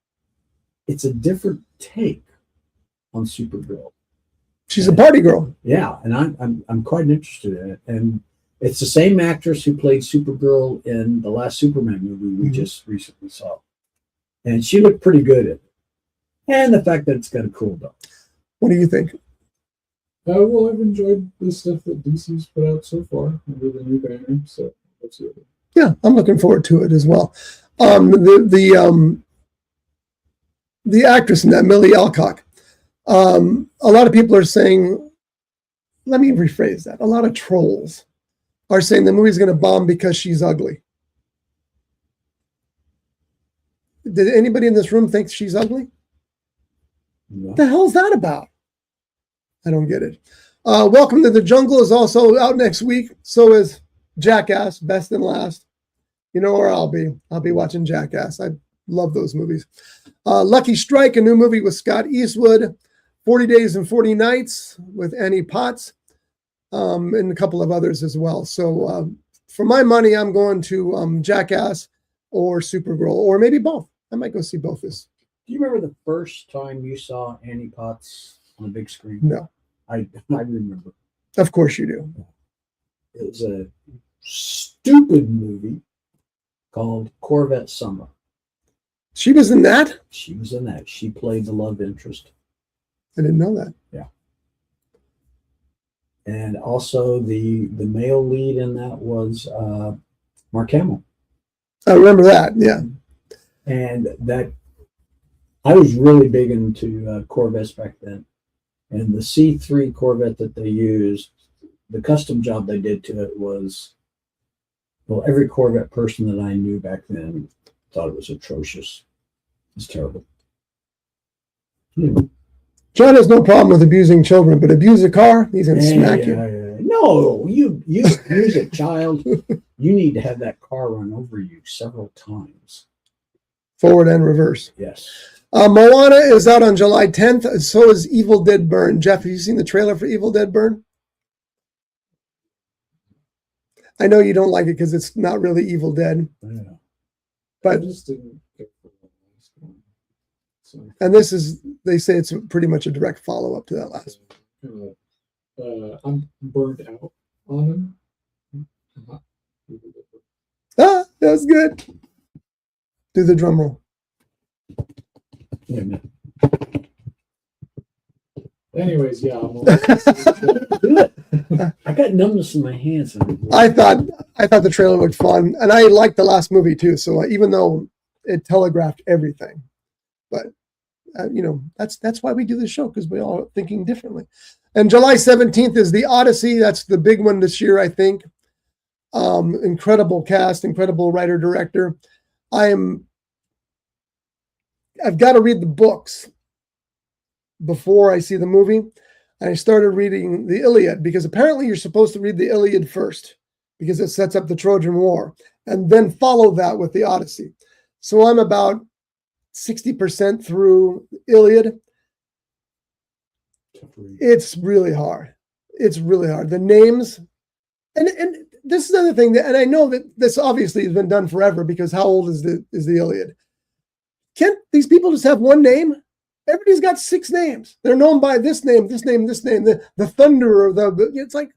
it's a different take on Supergirl. She's a party girl. Yeah, and I'm quite interested in it. And it's the same actress who played Supergirl in the last Superman movie we just recently saw. And she looked pretty good at it. And the fact that it's got a cool dog. What do you think? Well, I've enjoyed the stuff that DC's put out so far under the new banner, so absolutely. Yeah, I'm looking forward to it as well. The actress in that, Millie Alcock, a lot of people are saying, let me rephrase that. A lot of trolls are saying the movie's going to bomb because she's ugly. Did anybody in this room think she's ugly? No. What the hell's that about? I don't get it. Welcome to the Jungle is also out next week. So is Jackass, Best and Last. You know where I'll be. I'll be watching Jackass. I love those movies. Lucky Strike, a new movie with Scott Eastwood. 40 Days and 40 Nights with Annie Potts. And a couple of others as well. So for my money, I'm going to Jackass or Supergirl, or maybe both. I might go see both this. Do you remember the first time you saw Annie Potts on the big screen? No. I remember. Of course you do. It was a stupid movie called Corvette Summer. She was in that? She was in that. She played the love interest. I didn't know that. Yeah. And also the male lead in that was Mark Hamill. I remember that, yeah. And that I was really big into Corvettes back then. And the C3 Corvette that they used, the custom job they did to it was, well, every Corvette person that I knew back then thought it was atrocious. It's terrible. John has no problem with abusing children, but abuse a car, he's going to smack you. No, you use it, child. You need to have that car run over you several times. Forward and reverse. Yes. Moana is out on July 10th. So is Evil Dead Burn. Jeff, have you seen the trailer for Evil Dead Burn? I know you don't like it because it's not really Evil Dead. Yeah. But I just didn't get the last one. So, and this is, they say it's pretty much a direct follow-up to that last one. I'm burned out on them. Ah, that's good. Do the drum roll. Wait a minute. Anyways, yeah. I got numbness in my hands. I thought the trailer looked fun, and I liked the last movie too. So even though it telegraphed everything, but that's why we do this show, because we all are thinking differently. And July 17th is The Odyssey. That's the big one this year, I think. Incredible cast, incredible writer director. I've got to read the books before I see the movie. I started reading the Iliad because apparently you're supposed to read the Iliad first because it sets up the Trojan War and then follow that with the Odyssey. So I'm about 60% through Iliad. It's really hard. It's really hard. The names, and this is another thing that, and I know that this obviously has been done forever because how old is the Iliad? Can't these people just have one name? Everybody's got 6 names. They're known by this name, this name, this name, the Thunderer. It's like,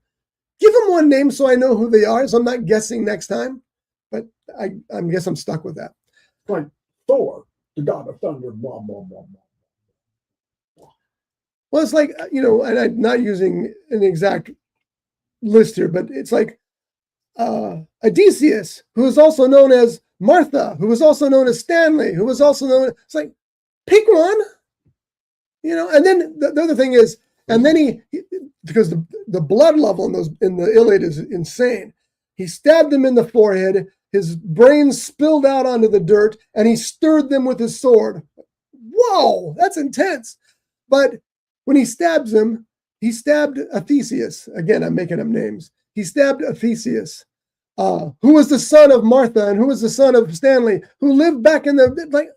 give them one name so I know who they are, so I'm not guessing next time. But I guess I'm stuck with that. Like Thor, the god of thunder, blah, blah, blah, blah. Well, it's like, and I'm not using an exact list here, but it's like Odysseus, who is also known as Martha, who is also known as Stanley, who is also known as, it's like, pick one, and then the other thing is, and then he because the blood level in the Iliad is insane. He stabbed them in the forehead, his brains spilled out onto the dirt, and he stirred them with his sword. Whoa, that's intense. But when he stabs him, he stabbed Theseus. Again, I'm making up names. He stabbed Theseus, who was the son of Martha and who was the son of Stanley, who lived back in the, like,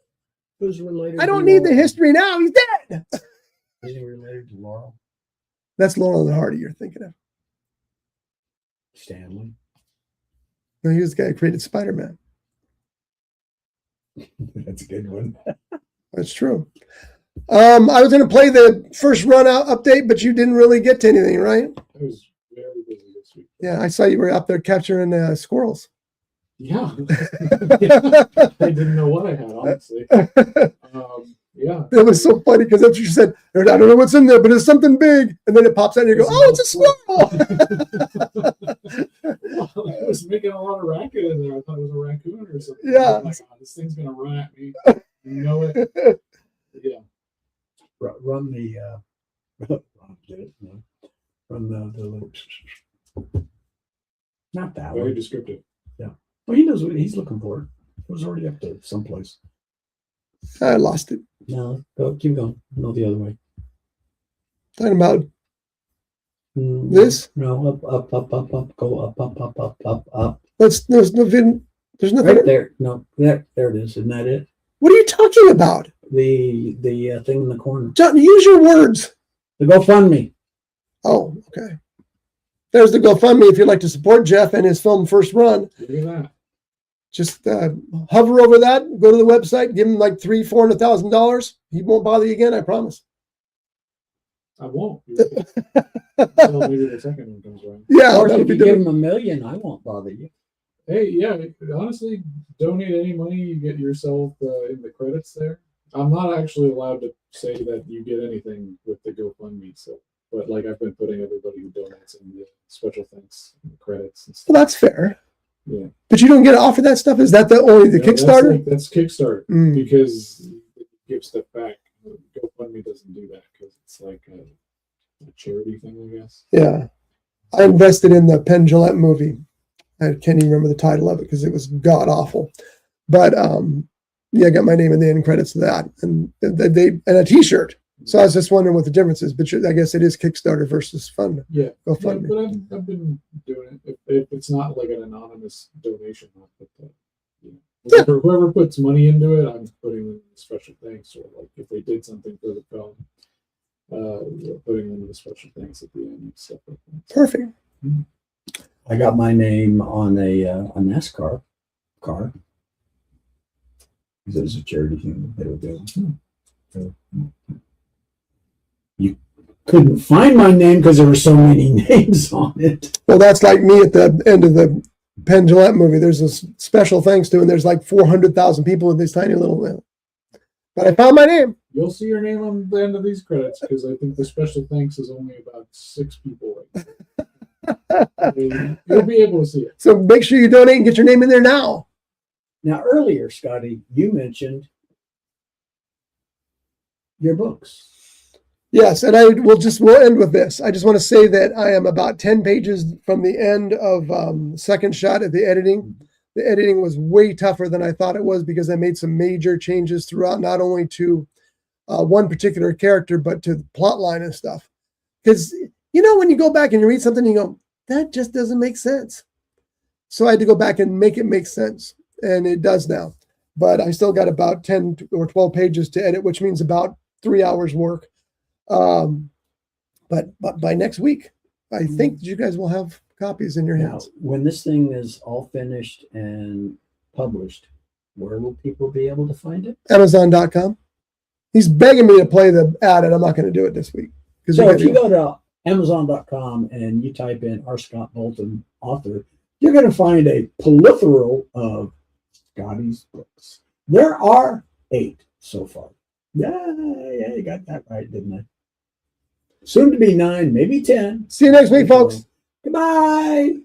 Who's related? I don't need the history now. He's dead. Is he related to Laurel? That's Laurel and Hardy you're thinking of. Stanley. No, he was the guy who created Spider-Man. That's a good one. That's true. I was going to play the first run out update, but you didn't really get to anything, right? I was very busy this week. Yeah, I saw you were out there capturing squirrels. Yeah. I didn't know what I had, honestly. Yeah. It was so funny because that's what you said. I don't know what's in there, but it's something big. And then it pops out and you go, oh, it's a squirrel. Well, I was making a lot of racket in there. I thought it was a raccoon or something. Yeah. Oh my God, this thing's going to run at me. You know it. Yeah. Run the not that Very one. descriptive. Yeah. Well, he knows what he's looking for. It was already up there someplace. I lost it. No, go keep going. No, the other way. Talking about Mm, this? No, up, go up. There's nothing. Right there. No, there it is. Isn't that it? What are you talking about? The thing in the corner. John, use your words. The GoFundMe. Oh, okay. There's the GoFundMe if you'd like to support Jeff and his film First Run. Look at that. Just hover over that, go to the website, give him like $300,000-$400,000. He won't bother you again, I promise. I won't. Until maybe the second one comes around. Yeah, Or that'll if be you give different. him $1 million, I won't bother you. Hey, yeah, honestly, donate any money you get yourself in the credits there. I'm not actually allowed to say that you get anything with the GoFundMe, so, but like I've been putting everybody who donates in the special thanks in the credits and stuff. Well, that's fair. Yeah. But you don't get offered that stuff? Is that only the Yeah, Kickstarter? That's Kickstarter Mm. because it gives stuff back. GoFundMe doesn't do that because it's like a charity thing, I guess. Yeah. I invested in the Penn Jillette movie. I can't even remember the title of it because it was god awful. But yeah, I got my name in the end credits of that. And and a t-shirt. So I was just wondering what the difference is, but I guess it is Kickstarter versus fund. Yeah, GoFundMe. but I've been doing it. If it's not like an anonymous donation, I'll put that. Whoever puts money into it, I'm putting them in the special thanks, or like if they did something for the film, putting them in the special thanks at the end and stuff like that. Perfect. I got my name on a NASCAR car. Because it was a charity thing that they were doing. You couldn't find my name because there were so many names on it. Well, that's like me at the end of the Penn Jillette movie. There's a special thanks to, and there's like 400,000 people in this tiny little. But I found my name. You'll see your name on the end of these credits because I think the special thanks is only about 6 people right now. You'll be able to see it. So make sure you donate and get your name in there now. Now, earlier, Scotty, you mentioned your books. Yes, and we'll end with this. I just want to say that I am about 10 pages from the end of second shot at the editing. The editing was way tougher than I thought it was because I made some major changes throughout, not only to one particular character, but to the plot line and stuff. Because, when you go back and you read something, you go, that just doesn't make sense. So I had to go back and make it make sense. And it does now. But I still got about 10 or 12 pages to edit, which means about 3 hours work. But by next week, I think you guys will have copies in your hands. Now, when this thing is all finished and published, where will people be able to find it? Amazon.com. He's begging me to play the ad, and I'm not going to do it this week. So if you go to Amazon.com and you type in R. Scott Bolton, author, you're going to find a plethora of Scotty's books. There are 8 so far. Yeah, you got that right, didn't I? Soon to be 9, maybe 10. See you next week, folks. Goodbye.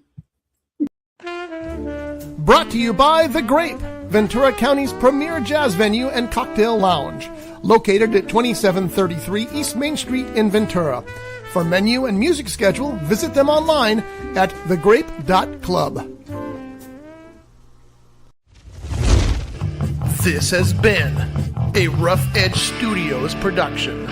Brought to you by The Grape, Ventura County's premier jazz venue and cocktail lounge, located at 2733 East Main Street in Ventura. For menu and music schedule, visit them online at thegrape.club. This has been a Rough Edge Studios production.